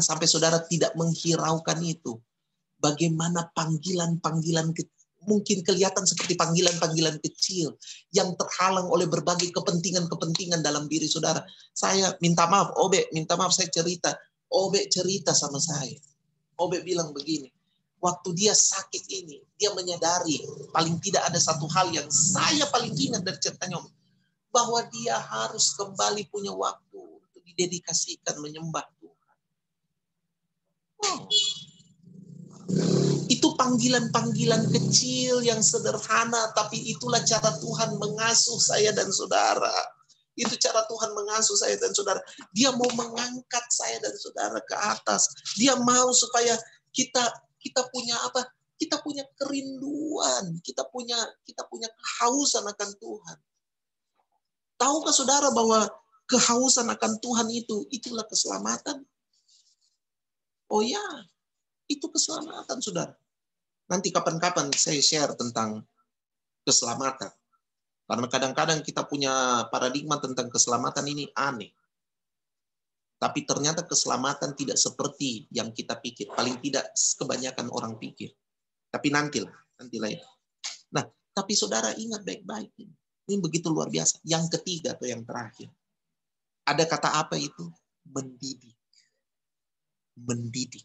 sampai saudara tidak menghiraukan itu. Bagaimana panggilan-panggilan mungkin kelihatan seperti panggilan-panggilan kecil yang terhalang oleh berbagai kepentingan-kepentingan dalam diri saudara. Saya minta maaf, saya cerita. Obe cerita sama saya. Obe bilang begini, waktu dia sakit ini, dia menyadari paling tidak ada satu hal yang saya paling ingat dari ceritanya, bahwa dia harus kembali punya waktu untuk didedikasikan menyembah Tuhan. Oh. Itu panggilan-panggilan kecil yang sederhana, tapi itulah cara Tuhan mengasuh saya dan saudara. Itu cara Tuhan mengasuh saya dan saudara. Dia mau mengangkat saya dan saudara ke atas. Dia mau supaya kita punya apa? Kita punya kerinduan, kita punya kehausan akan Tuhan. Tahukah saudara bahwa kehausan akan Tuhan itulah keselamatan? Oh ya, itu keselamatan, saudara. Nanti kapan-kapan saya share tentang keselamatan. Karena kadang-kadang kita punya paradigma tentang keselamatan ini aneh. Tapi ternyata keselamatan tidak seperti yang kita pikir. Paling tidak kebanyakan orang pikir. Tapi nantilah ya. Nah, tapi saudara ingat baik-baik ini. Ini begitu luar biasa. Yang ketiga atau yang terakhir. Ada kata apa itu? Mendidik. Mendidik.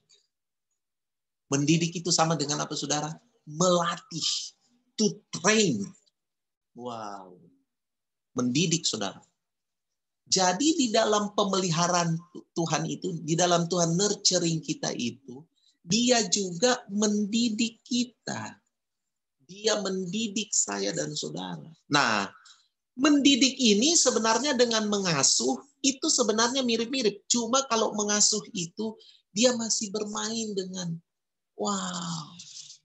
Mendidik itu sama dengan apa, saudara? Melatih. To train. Wow. Mendidik, saudara. Jadi di dalam pemeliharaan Tuhan itu, di dalam Tuhan nurturing kita itu, dia juga mendidik kita. Dia mendidik saya dan saudara. Nah, mendidik ini sebenarnya dengan mengasuh, itu sebenarnya mirip-mirip. Cuma kalau mengasuh itu, dia masih bermain dengan, wow,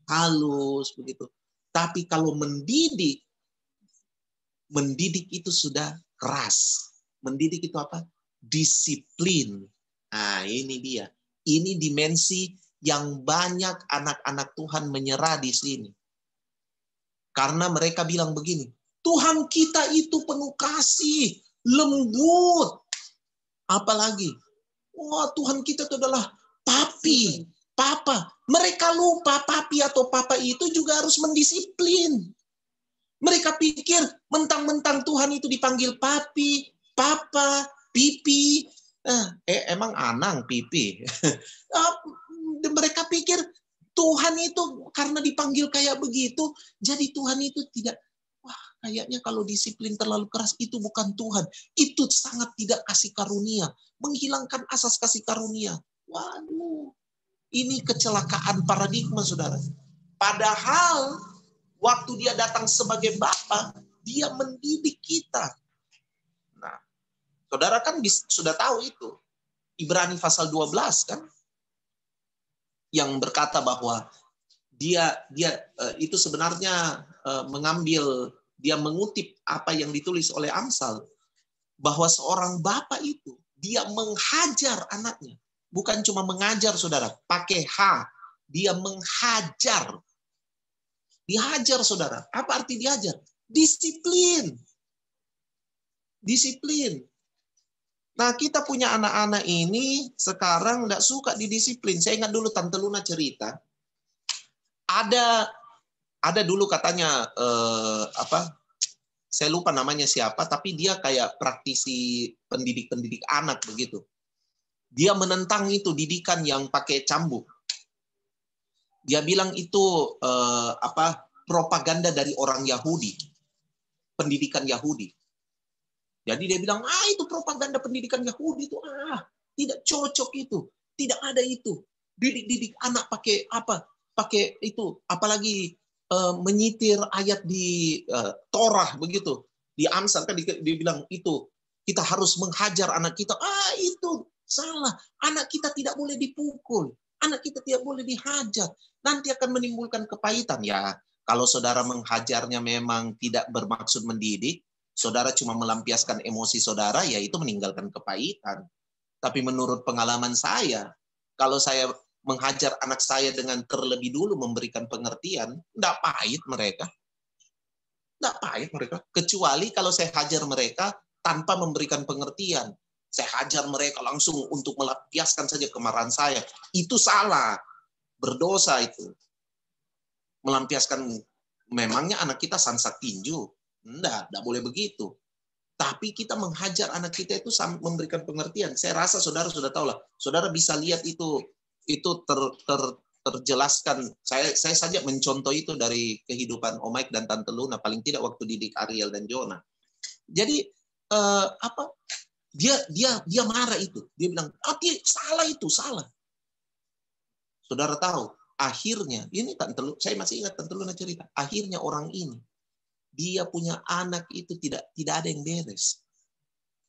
halus begitu. Tapi kalau mendidik itu sudah keras. Mendidik itu apa? Disiplin. Nah, ini dia. Ini dimensi yang banyak anak-anak Tuhan menyerah di sini. Karena mereka bilang begini, Tuhan kita itu penuh kasih, lembut. Apalagi, wah, Tuhan kita itu adalah papi. papa. Mereka lupa papi atau papa itu juga harus mendisiplin. Mereka pikir mentang-mentang Tuhan itu dipanggil papi, papa, pipi. Emang anang pipi. Mereka pikir Tuhan itu karena dipanggil kayak begitu, jadi Tuhan itu tidak, wah kayaknya kalau disiplin terlalu keras itu bukan Tuhan. Itu sangat tidak kasih karunia. Menghilangkan asas kasih karunia. Waduh, ini kecelakaan paradigma, saudara. Padahal waktu dia datang sebagai Bapa, dia mendidik kita. Nah, saudara kan sudah tahu itu. Ibrani pasal 12 kan, yang berkata bahwa dia itu sebenarnya mengambil, dia mengutip apa yang ditulis oleh Amsal, bahwa seorang bapak itu dia menghajar anaknya, bukan cuma mengajar, saudara, pakai H, dia menghajar, dihajar, saudara. Apa arti dihajar? Disiplin, disiplin. Nah, kita punya anak-anak ini sekarang nggak suka didisiplin. Saya ingat dulu Tante Luna cerita, ada dulu katanya saya lupa namanya siapa, tapi dia kayak praktisi pendidik anak begitu. Dia menentang itu didikan yang pakai cambuk. Dia bilang itu propaganda dari orang Yahudi, pendidikan Yahudi. Jadi dia bilang, itu propaganda pendidikan Yahudi itu, tidak cocok itu, tidak ada itu. Didik anak pakai apa? Pakai itu, apalagi menyitir ayat di Torah begitu. Di Amsal kan dia bilang itu, kita harus menghajar anak kita. Itu salah. Anak kita tidak boleh dipukul. Anak kita tidak boleh dihajar. Nanti akan menimbulkan kepahitan. Ya, kalau saudara menghajarnya memang tidak bermaksud mendidik, saudara cuma melampiaskan emosi saudara, ya itu meninggalkan kepahitan. Tapi menurut pengalaman saya, kalau saya menghajar anak saya dengan terlebih dulu memberikan pengertian, enggak pahit mereka. Enggak pahit mereka. Kecuali kalau saya hajar mereka tanpa memberikan pengertian. Saya hajar mereka langsung untuk melampiaskan saja kemarahan saya. Itu salah. Berdosa itu. Melampiaskan, memangnya anak kita sansak tinju? Enggak boleh begitu. Tapi kita menghajar anak kita itu memberikan pengertian. Saya rasa saudara sudah tahu lah. Saudara bisa lihat itu terjelaskan. Saya saja mencontoh itu dari kehidupan Om Mike dan Tante Luna, paling tidak waktu didik Ariel dan Jonah. Jadi dia marah itu. Dia bilang, salah itu, salah. Saudara tahu, akhirnya ini saya masih ingat Tante Luna cerita. Akhirnya orang ini, dia punya anak itu tidak ada yang beres.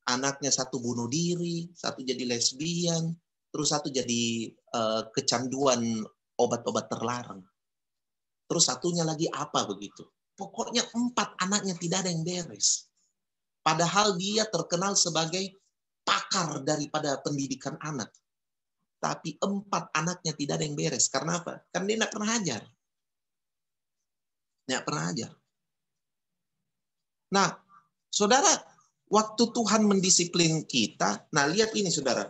Anaknya satu bunuh diri, satu jadi lesbian, terus satu jadi kecanduan obat-obat terlarang. Terus satunya lagi apa begitu. Pokoknya 4 anaknya tidak ada yang beres. Padahal dia terkenal sebagai pakar daripada pendidikan anak. Tapi 4 anaknya tidak ada yang beres. Karena apa? Karena dia tidak pernah ajar. Tidak pernah ajar. Nah, saudara, waktu Tuhan mendisiplin kita, nah lihat ini saudara.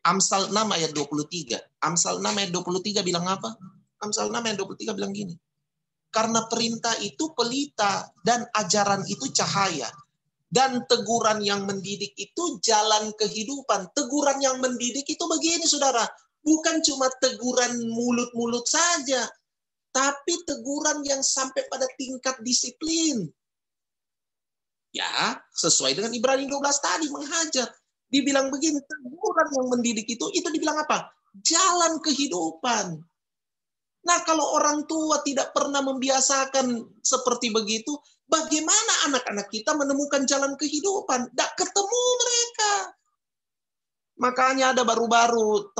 Amsal 6 ayat 23. Amsal 6 ayat 23 bilang apa? Amsal 6 ayat 23 bilang gini. Karena perintah itu pelita dan ajaran itu cahaya. Dan teguran yang mendidik itu jalan kehidupan. Teguran yang mendidik itu begini saudara. Bukan cuma teguran mulut-mulut saja. Tapi teguran yang sampai pada tingkat disiplin. Ya, sesuai dengan Ibrani 12 tadi, menghajar. Dibilang begini, teguran yang mendidik itu dibilang apa? Jalan kehidupan. Nah, kalau orang tua tidak pernah membiasakan seperti begitu, bagaimana anak-anak kita menemukan jalan kehidupan? Tidak ketemu mereka. Makanya ada baru-baru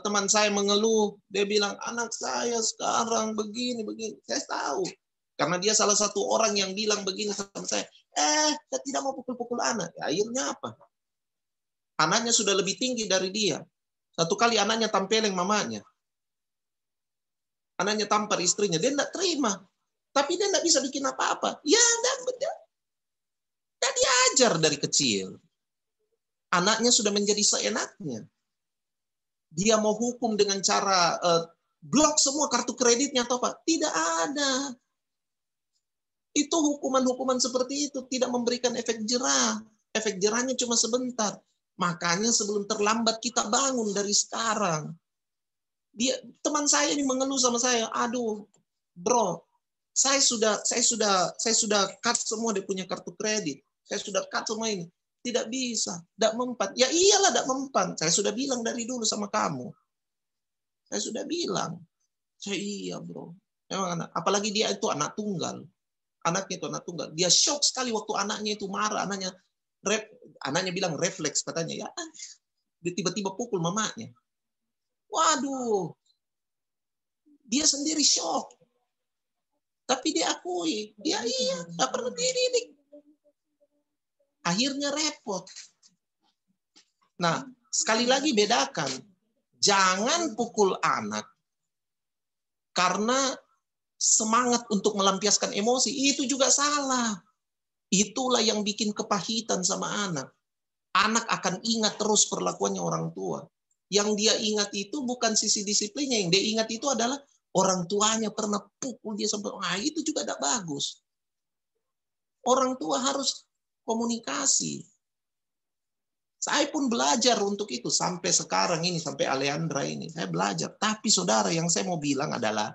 teman saya mengeluh, dia bilang, anak saya sekarang begini. Saya tahu. Karena dia salah satu orang yang bilang begini sama saya, saya tidak mau pukul-pukul anak. Ya, akhirnya apa? Anaknya sudah lebih tinggi dari dia. Satu kali anaknya tampeleng mamanya. Anaknya tampar istrinya. Dia tidak terima. Tapi dia tidak bisa bikin apa-apa. Ya, tidak diajar dari kecil. Anaknya sudah menjadi seenaknya. dia mau hukum dengan cara blok semua kartu kreditnya atau apa. Tidak ada. Itu hukuman-hukuman seperti itu tidak memberikan efek jerah. Efek jerahnya cuma sebentar. Makanya sebelum terlambat kita bangun dari sekarang. Teman saya ini mengeluh sama saya, aduh, bro, saya sudah cut semua dia punya kartu kredit. Saya sudah cut semua ini. Tidak bisa, tidak mempan. Ya iyalah tidak mempan. Saya sudah bilang dari dulu sama kamu. Saya sudah bilang. Iya, bro. Memang apalagi dia itu anak tunggal. Anaknya itu anak tunggal. Dia shock sekali waktu anaknya itu marah. Anaknya bilang refleks katanya. Ya, dia tiba-tiba pukul mamanya. Waduh. Dia sendiri shock. Tapi dia akui. Dia tidak pernah dididik. Akhirnya repot. Nah, sekali lagi bedakan. Jangan pukul anak karena semangat untuk melampiaskan emosi. Itu juga salah. Itulah yang bikin kepahitan sama anak. Anak akan ingat terus perlakuannya orang tua. Yang dia ingat itu bukan sisi disiplinnya. Yang dia ingat itu adalah orang tuanya pernah pukul dia sampai, itu juga tidak bagus. Orang tua harus komunikasi. Saya pun belajar untuk itu sampai sekarang ini, sampai Aleandra ini. Saya belajar. Tapi saudara, yang saya mau bilang adalah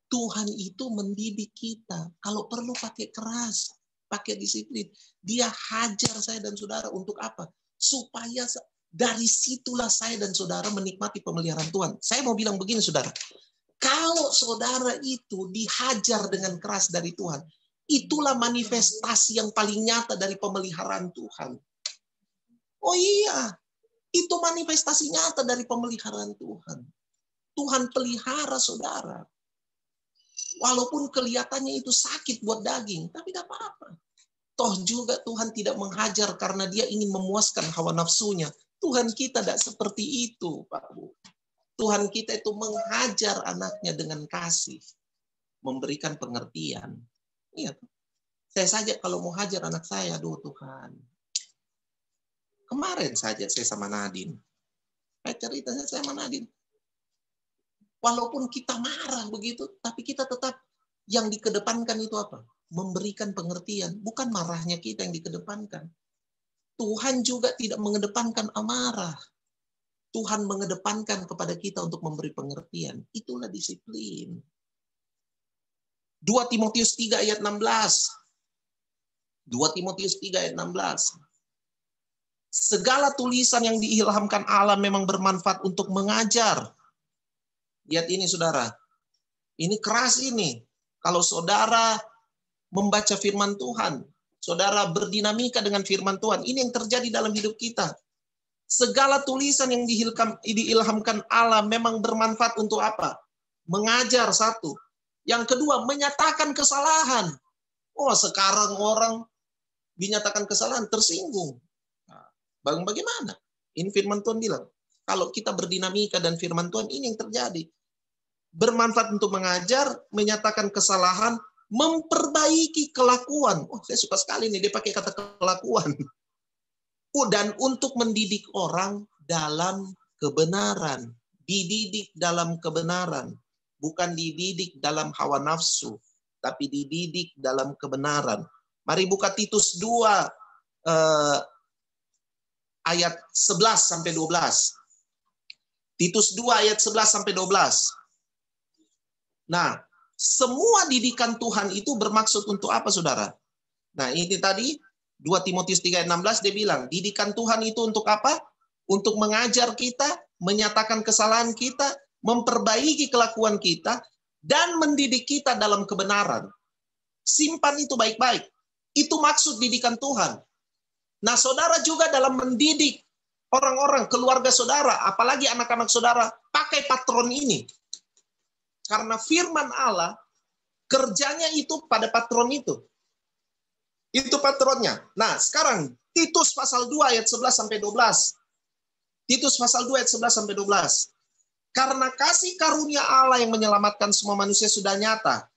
Tuhan itu mendidik kita. Kalau perlu pakai keras, pakai disiplin. Dia hajar saya dan saudara untuk apa? Supaya dari situlah saya dan saudara menikmati pemeliharaan Tuhan. Saya mau bilang begini, saudara. Kalau saudara itu dihajar dengan keras dari Tuhan, itulah manifestasi yang paling nyata dari pemeliharaan Tuhan. Oh iya, itu manifestasi nyata dari pemeliharaan Tuhan. Tuhan pelihara saudara. Walaupun kelihatannya itu sakit buat daging, tapi tidak apa-apa. Toh juga Tuhan tidak menghajar karena dia ingin memuaskan hawa nafsunya. Tuhan kita tidak seperti itu, Pak Bu. Tuhan kita itu menghajar anaknya dengan kasih. Memberikan pengertian. Iya. Saya saja kalau mau hajar anak saya, aduh Tuhan. Kemarin saja saya sama Nadine. Saya ceritanya saya sama Nadine. Walaupun kita marah begitu, tapi kita tetap yang dikedepankan itu apa? Memberikan pengertian. Bukan marahnya kita yang dikedepankan. Tuhan juga tidak mengedepankan amarah. Tuhan mengedepankan kepada kita untuk memberi pengertian. Itulah disiplin. 2 Timotius 3 ayat 16. 2 Timotius 3 ayat 16. Segala tulisan yang diilhamkan Allah memang bermanfaat untuk mengajar. Lihat ini saudara. Ini keras ini. Kalau saudara membaca firman Tuhan, saudara berdinamika dengan firman Tuhan, ini yang terjadi dalam hidup kita. Segala tulisan yang diilhamkan Allah memang bermanfaat untuk apa? Mengajar satu. Yang kedua, menyatakan kesalahan. Oh, sekarang orang dinyatakan kesalahan, tersinggung. Bagaimana? Ini firman Tuhan bilang, kalau kita berdinamika dan firman Tuhan, ini yang terjadi. Bermanfaat untuk mengajar, menyatakan kesalahan, memperbaiki kelakuan. Oh, saya suka sekali nih, dia pakai kata kelakuan. Dan untuk mendidik orang dalam kebenaran. Dididik dalam kebenaran. Bukan dididik dalam hawa nafsu, tapi dididik dalam kebenaran. Mari buka Titus 2, ayat 11 sampai 12. Titus 2 ayat 11 sampai 12. Nah, semua didikan Tuhan itu bermaksud untuk apa, saudara? Nah, ini tadi 2 Timotius 3 ayat 16 dia bilang, didikan Tuhan itu untuk apa? Untuk mengajar kita, menyatakan kesalahan kita, memperbaiki kelakuan kita, dan mendidik kita dalam kebenaran. Simpan itu baik-baik. Itu maksud didikan Tuhan. Nah, saudara juga dalam mendidik orang-orang, keluarga saudara, apalagi anak-anak saudara, pakai patron ini. Karena firman Allah, kerjanya itu pada patron itu. Itu patronnya. Nah, sekarang Titus pasal 2 ayat 11 sampai 12. Titus pasal 2 ayat 11 sampai 12. Karena kasih karunia Allah yang menyelamatkan semua manusia sudah nyata.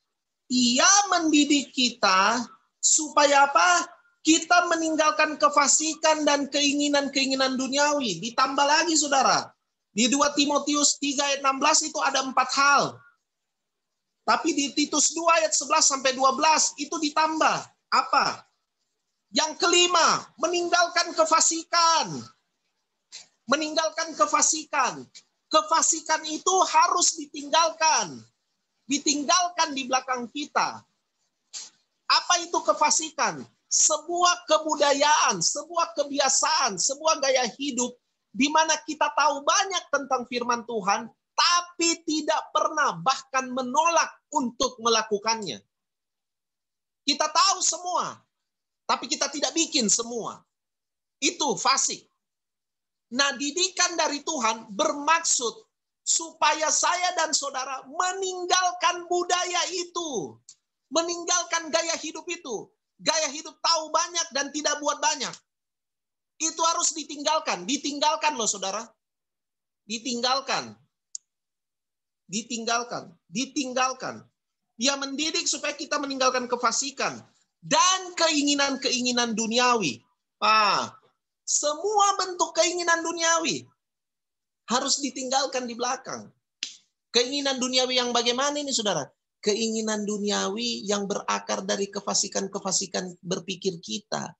Ia mendidik kita supaya apa? Kita meninggalkan kefasikan dan keinginan-keinginan duniawi. Ditambah lagi, saudara. Di 2 Timotius 3 ayat 16 itu ada 4 hal. Tapi di Titus 2 ayat 11 sampai 12 itu ditambah. Apa? Yang kelima, meninggalkan kefasikan. Meninggalkan kefasikan. Kefasikan itu harus ditinggalkan. Ditinggalkan di belakang kita. Apa itu kefasikan? Sebuah kebudayaan, sebuah kebiasaan, sebuah gaya hidup di mana kita tahu banyak tentang firman Tuhan, tapi tidak pernah bahkan menolak untuk melakukannya. Kita tahu semua, tapi kita tidak bikin semua. Itu fasik. Nah, didikan dari Tuhan bermaksud supaya saya dan saudara meninggalkan budaya itu. Meninggalkan gaya hidup itu. Gaya hidup tahu banyak dan tidak buat banyak. Itu harus ditinggalkan. Ditinggalkan loh saudara. Ditinggalkan. Ditinggalkan. Ditinggalkan. Dia mendidik supaya kita meninggalkan kefasikan. Dan keinginan-keinginan duniawi. Semua bentuk keinginan duniawi harus ditinggalkan di belakang. Keinginan duniawi yang bagaimana ini saudara? Keinginan duniawi yang berakar dari kefasikan-kefasikan berpikir kita.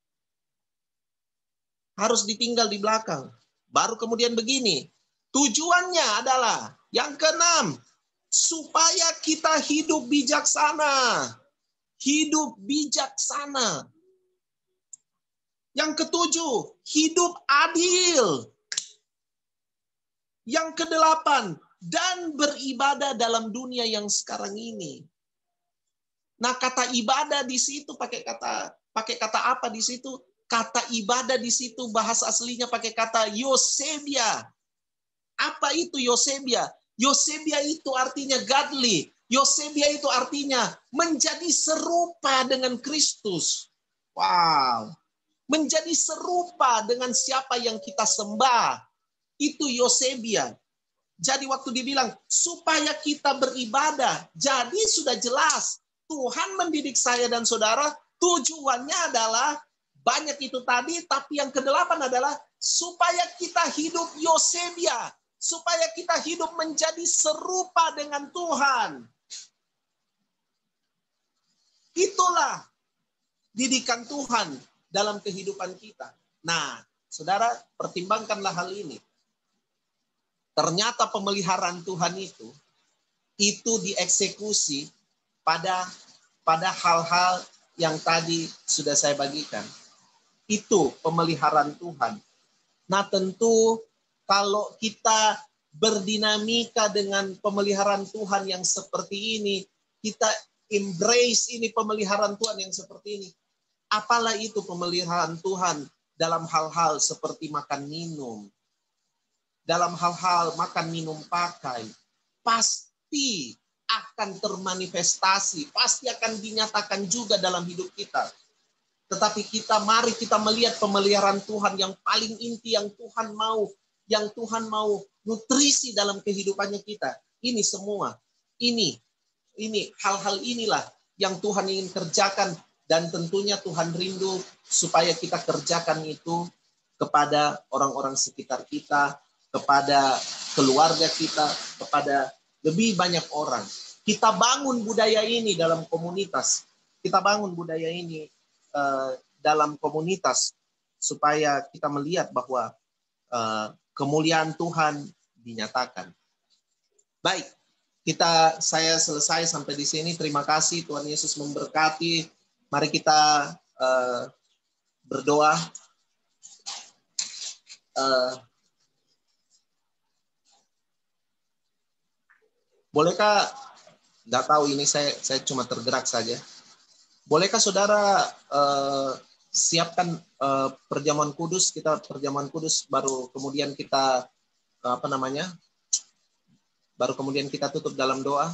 Harus ditinggal di belakang. Baru kemudian begini. Tujuannya adalah yang keenam. Supaya kita hidup bijaksana. Hidup bijaksana. Yang ketujuh, hidup adil. Yang kedelapan, dan beribadah dalam dunia yang sekarang ini. Nah, kata ibadah di situ pakai kata apa di situ? Kata ibadah di situ bahasa aslinya pakai kata Eusebia. Apa itu Eusebia? Eusebia itu artinya godly. Eusebia itu artinya menjadi serupa dengan Kristus. Wow. Menjadi serupa dengan siapa yang kita sembah. Itu Eusebia. Jadi waktu dibilang supaya kita beribadah, jadi sudah jelas Tuhan mendidik saya dan saudara, tujuannya adalah banyak itu tadi, tapi yang kedelapan adalah supaya kita hidup Eusebia, supaya kita hidup menjadi serupa dengan Tuhan. Itulah didikan Tuhan dalam kehidupan kita. Nah, saudara, pertimbangkanlah hal ini. Ternyata pemeliharaan Tuhan itu dieksekusi pada hal-hal yang tadi sudah saya bagikan. Itu pemeliharaan Tuhan. Nah, tentu kalau kita berdinamika dengan pemeliharaan Tuhan yang seperti ini, kita embrace ini pemeliharaan Tuhan yang seperti ini. Apalah itu pemeliharaan Tuhan dalam hal-hal seperti makan minum. Dalam hal-hal makan minum pakai. Pasti akan termanifestasi. Pasti akan dinyatakan juga dalam hidup kita. Tetapi mari kita melihat pemeliharaan Tuhan yang paling inti yang Tuhan mau. Yang Tuhan mau nutrisi dalam kehidupannya kita. Ini semua. Ini hal-hal inilah yang Tuhan ingin kerjakan. Dan tentunya Tuhan rindu supaya kita kerjakan itu kepada orang-orang sekitar kita, kepada keluarga kita, kepada lebih banyak orang. Kita bangun budaya ini dalam komunitas. Kita bangun budaya ini dalam komunitas supaya kita melihat bahwa kemuliaan Tuhan dinyatakan. Baik, saya selesai sampai di sini. Terima kasih, Tuhan Yesus memberkati. Mari kita berdoa. Bolehkah, nggak tahu ini saya cuma tergerak saja. Bolehkah saudara siapkan perjamuan kudus, kita perjamuan kudus baru kemudian kita baru kemudian kita tutup dalam doa.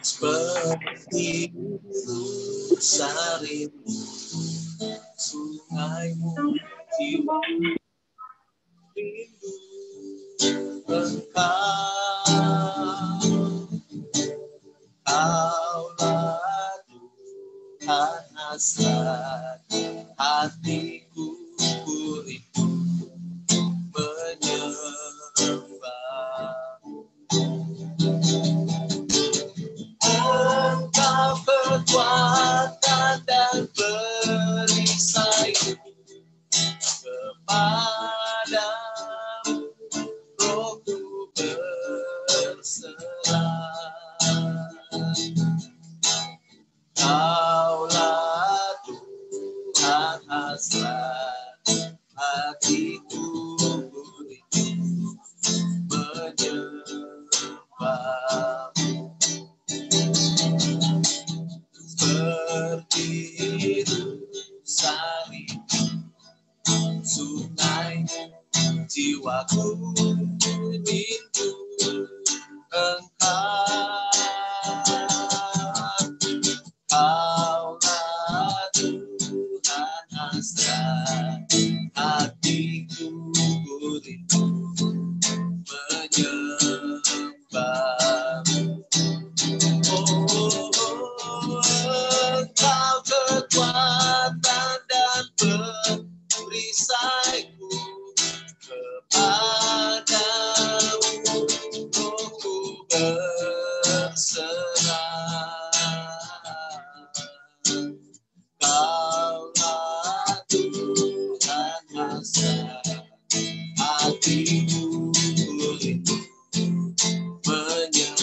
Seperti sarimu, sungaimu jiwa rindu Engkau. Kaulah Tuhan hasrat hatiku, ku rindu menyembah. Engkau kekuatan dan perisaiku, kepadamu rohku berserah. Kaulah Tuhan hasrat hatiku, rindu menyembahmu. Seperti sari sungai, jiwaku rindu Engkau. Kaulah Tuhan hasrat hatiku, rindu menyembahmu. Engkau kekuatan dan perisaiku, kepadamu rohku berserah. Kaulah Tuhan hasrat hatiku, rindu menyembah.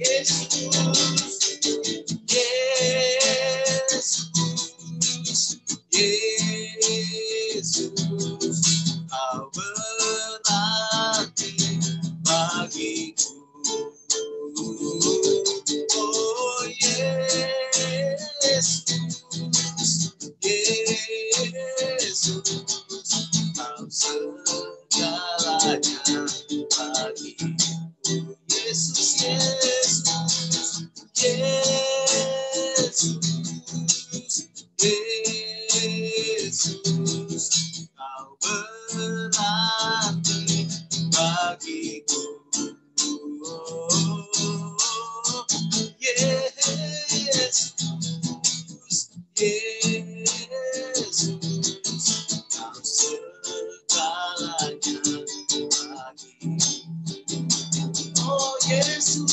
Yesus, Yesus, Yesus, Kau berarti bagiku. Oh Yesus, Yesus, Kau segalanya bagiku. Yesus, Yesus, Yesus, Yesus, Kau berarti bagiku. Yesus, Yesus, Kau segalanya bagiku. Oh Yesus,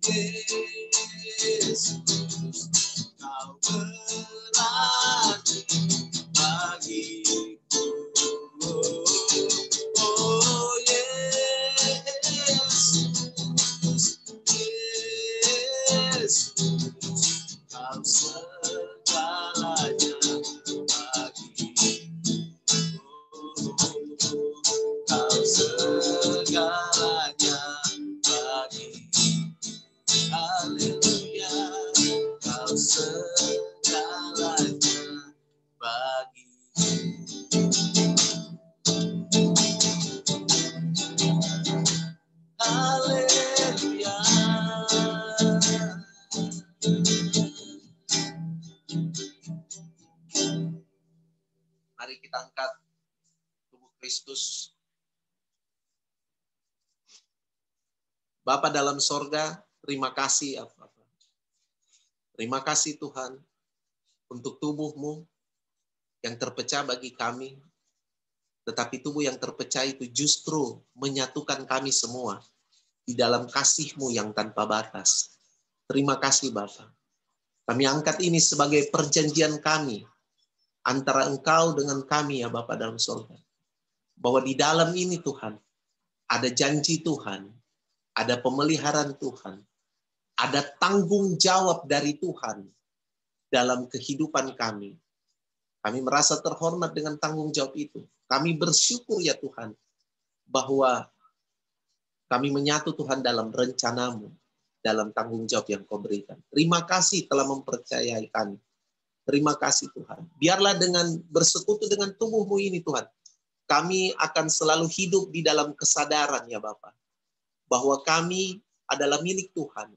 Yesus, Yesus, Kau berarti bagiku. Oh Yesus, Yesus, Kau segalanya bagiku. Kau segalanya bagiku. Haleluya, Kau segalanya bagiku. Haleluya. Mari kita angkat tubuh Kristus. Bapa dalam sorga, terima kasih apa. Terima kasih Tuhan untuk tubuh-Mu yang terpecah bagi kami. Tetapi tubuh yang terpecah itu justru menyatukan kami semua di dalam kasih-Mu yang tanpa batas. Terima kasih Bapa. Kami angkat ini sebagai perjanjian kami antara Engkau dengan kami ya Bapa dalam sorga. Bahwa di dalam ini Tuhan, ada janji Tuhan, ada pemeliharaan Tuhan, ada tanggung jawab dari Tuhan dalam kehidupan kami. Kami merasa terhormat dengan tanggung jawab itu. Kami bersyukur ya Tuhan, bahwa kami menyatu Tuhan dalam rencana-Mu, dalam tanggung jawab yang Kau berikan. Terima kasih telah mempercayai kami. Terima kasih Tuhan. Biarlah dengan bersekutu dengan tubuh-Mu ini Tuhan, kami akan selalu hidup di dalam kesadaran ya Bapa, bahwa kami adalah milik Tuhan.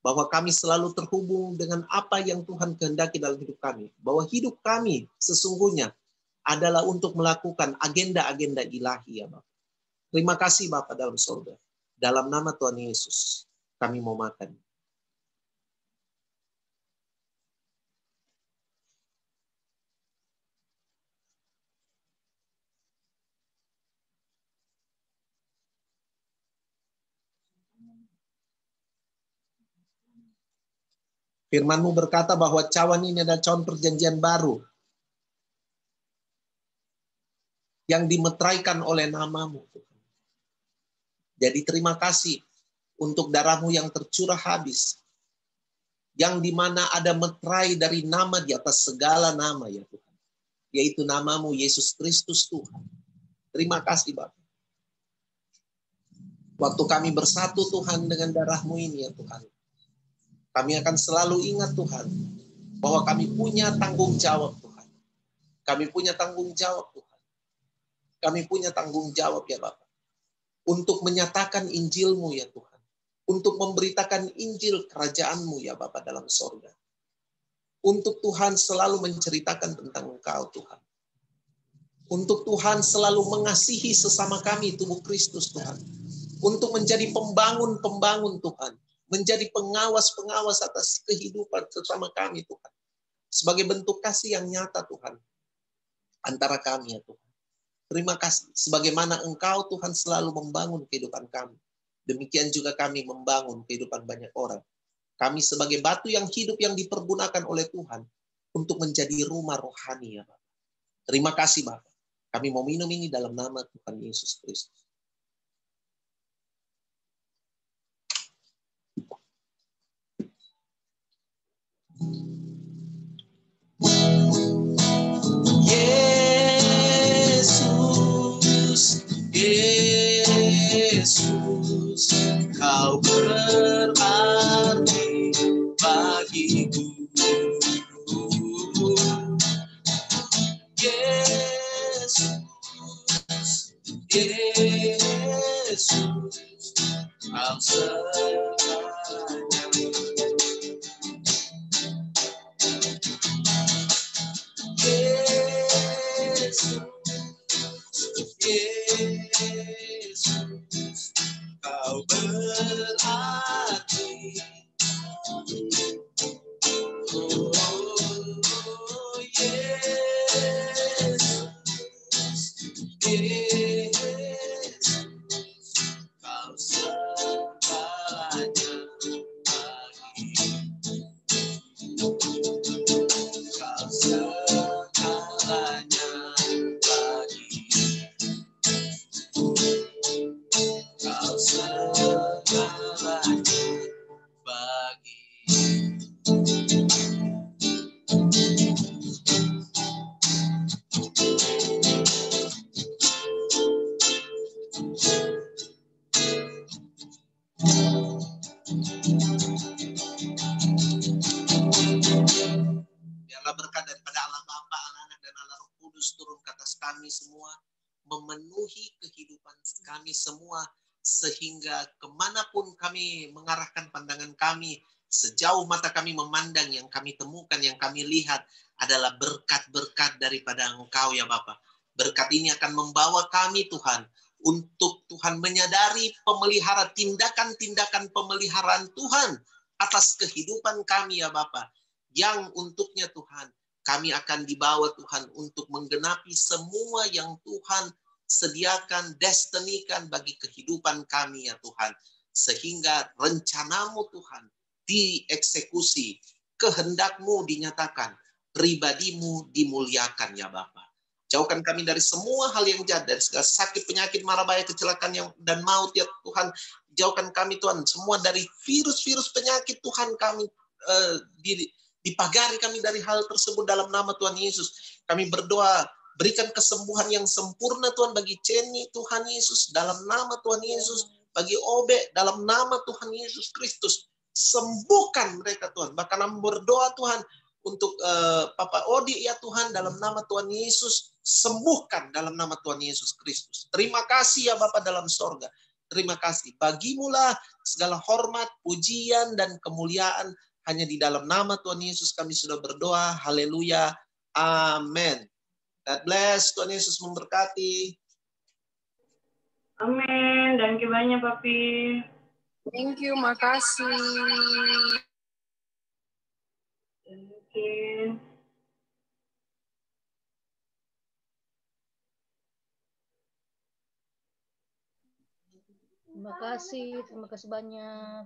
Bahwa kami selalu terhubung dengan apa yang Tuhan kehendaki dalam hidup kami. Bahwa hidup kami sesungguhnya adalah untuk melakukan agenda-agenda ilahi ya Bapa. Terima kasih Bapa dalam surga. Dalam nama Tuhan Yesus, kami mau makan. Firman-Mu berkata bahwa cawan ini adalah cawan perjanjian baru yang dimeteraikan oleh nama-Mu. Jadi terima kasih untuk darah-Mu yang tercurah habis, yang dimana ada meterai dari nama di atas segala nama ya Tuhan, yaitu nama-Mu Yesus Kristus Tuhan. Terima kasih Bapak. Waktu kami bersatu Tuhan dengan darah-Mu ini ya Tuhan, kami akan selalu ingat Tuhan, bahwa kami punya tanggung jawab Tuhan. Kami punya tanggung jawab Tuhan. Kami punya tanggung jawab ya Bapak, untuk menyatakan Injil-Mu ya Tuhan. Untuk memberitakan Injil kerajaan-Mu ya Bapa dalam sorga. Untuk Tuhan selalu menceritakan tentang Engkau Tuhan. Untuk Tuhan selalu mengasihi sesama kami tubuh Kristus Tuhan. Untuk menjadi pembangun-pembangun Tuhan. Menjadi pengawas-pengawas atas kehidupan sesama kami Tuhan. Sebagai bentuk kasih yang nyata Tuhan. Antara kami ya Tuhan. Terima kasih. Sebagaimana Engkau Tuhan selalu membangun kehidupan kami. Demikian juga kami membangun kehidupan banyak orang. Kami sebagai batu yang hidup yang dipergunakan oleh Tuhan untuk menjadi rumah rohani ya Bapak. Terima kasih Bapak. Kami mau minum ini dalam nama Tuhan Yesus Kristus. Yesus, Yesus, Kau berarti bagiku. Yesus, Yesus, Kau segalanya. Yesus, Yesus, Kau berarti. Oh, Yesus, Yesus, Kau segalanya bagiku. Kau segalanya bagiku. Kau segalanya bagiku. Biarlah berkat daripada Allah Bapa, Allah Anak, dan Allah Roh Kudus turun ke atas kami semua, memenuhi kehidupan kami semua, sehingga kemanapun kami mengarahkan pandangan kami, sejauh mata kami memandang, yang kami temukan, yang kami lihat adalah berkat-berkat daripada Engkau ya Bapa. Berkat ini akan membawa kami Tuhan, untuk Tuhan menyadari tindakan-tindakan pemeliharaan Tuhan atas kehidupan kami ya Bapa. Yang untuknya Tuhan, kami akan dibawa Tuhan untuk menggenapi semua yang Tuhan sediakan, destinikan bagi kehidupan kami ya Tuhan. Sehingga rencanamu Tuhan dieksekusi, kehendak-Mu dinyatakan, pribadi-Mu dimuliakan ya Bapa. Jauhkan kami dari semua hal yang jahat, dari segala sakit, penyakit, mara bahaya, kecelakaan dan maut ya Tuhan. Jauhkan kami Tuhan, semua dari virus-virus penyakit Tuhan kami dipagari kami dari hal tersebut dalam nama Tuhan Yesus. Kami berdoa, berikan kesembuhan yang sempurna Tuhan bagi Ceni Tuhan Yesus dalam nama Tuhan Yesus, bagi Obe dalam nama Tuhan Yesus Kristus. Sembuhkan mereka Tuhan. Bahkan kami berdoa Tuhan untuk Papa Odi ya Tuhan, dalam nama Tuhan Yesus, sembuhkan dalam nama Tuhan Yesus Kristus. Terima kasih ya Bapa dalam sorga. Terima kasih. Bagimulah segala hormat, pujian, dan kemuliaan. Hanya di dalam nama Tuhan Yesus kami sudah berdoa. Haleluya. Amin. God bless. Tuhan Yesus memberkati. Amin. Thank you banyak, Papi. Thank you, makasih. Thank you. Terima kasih banyak.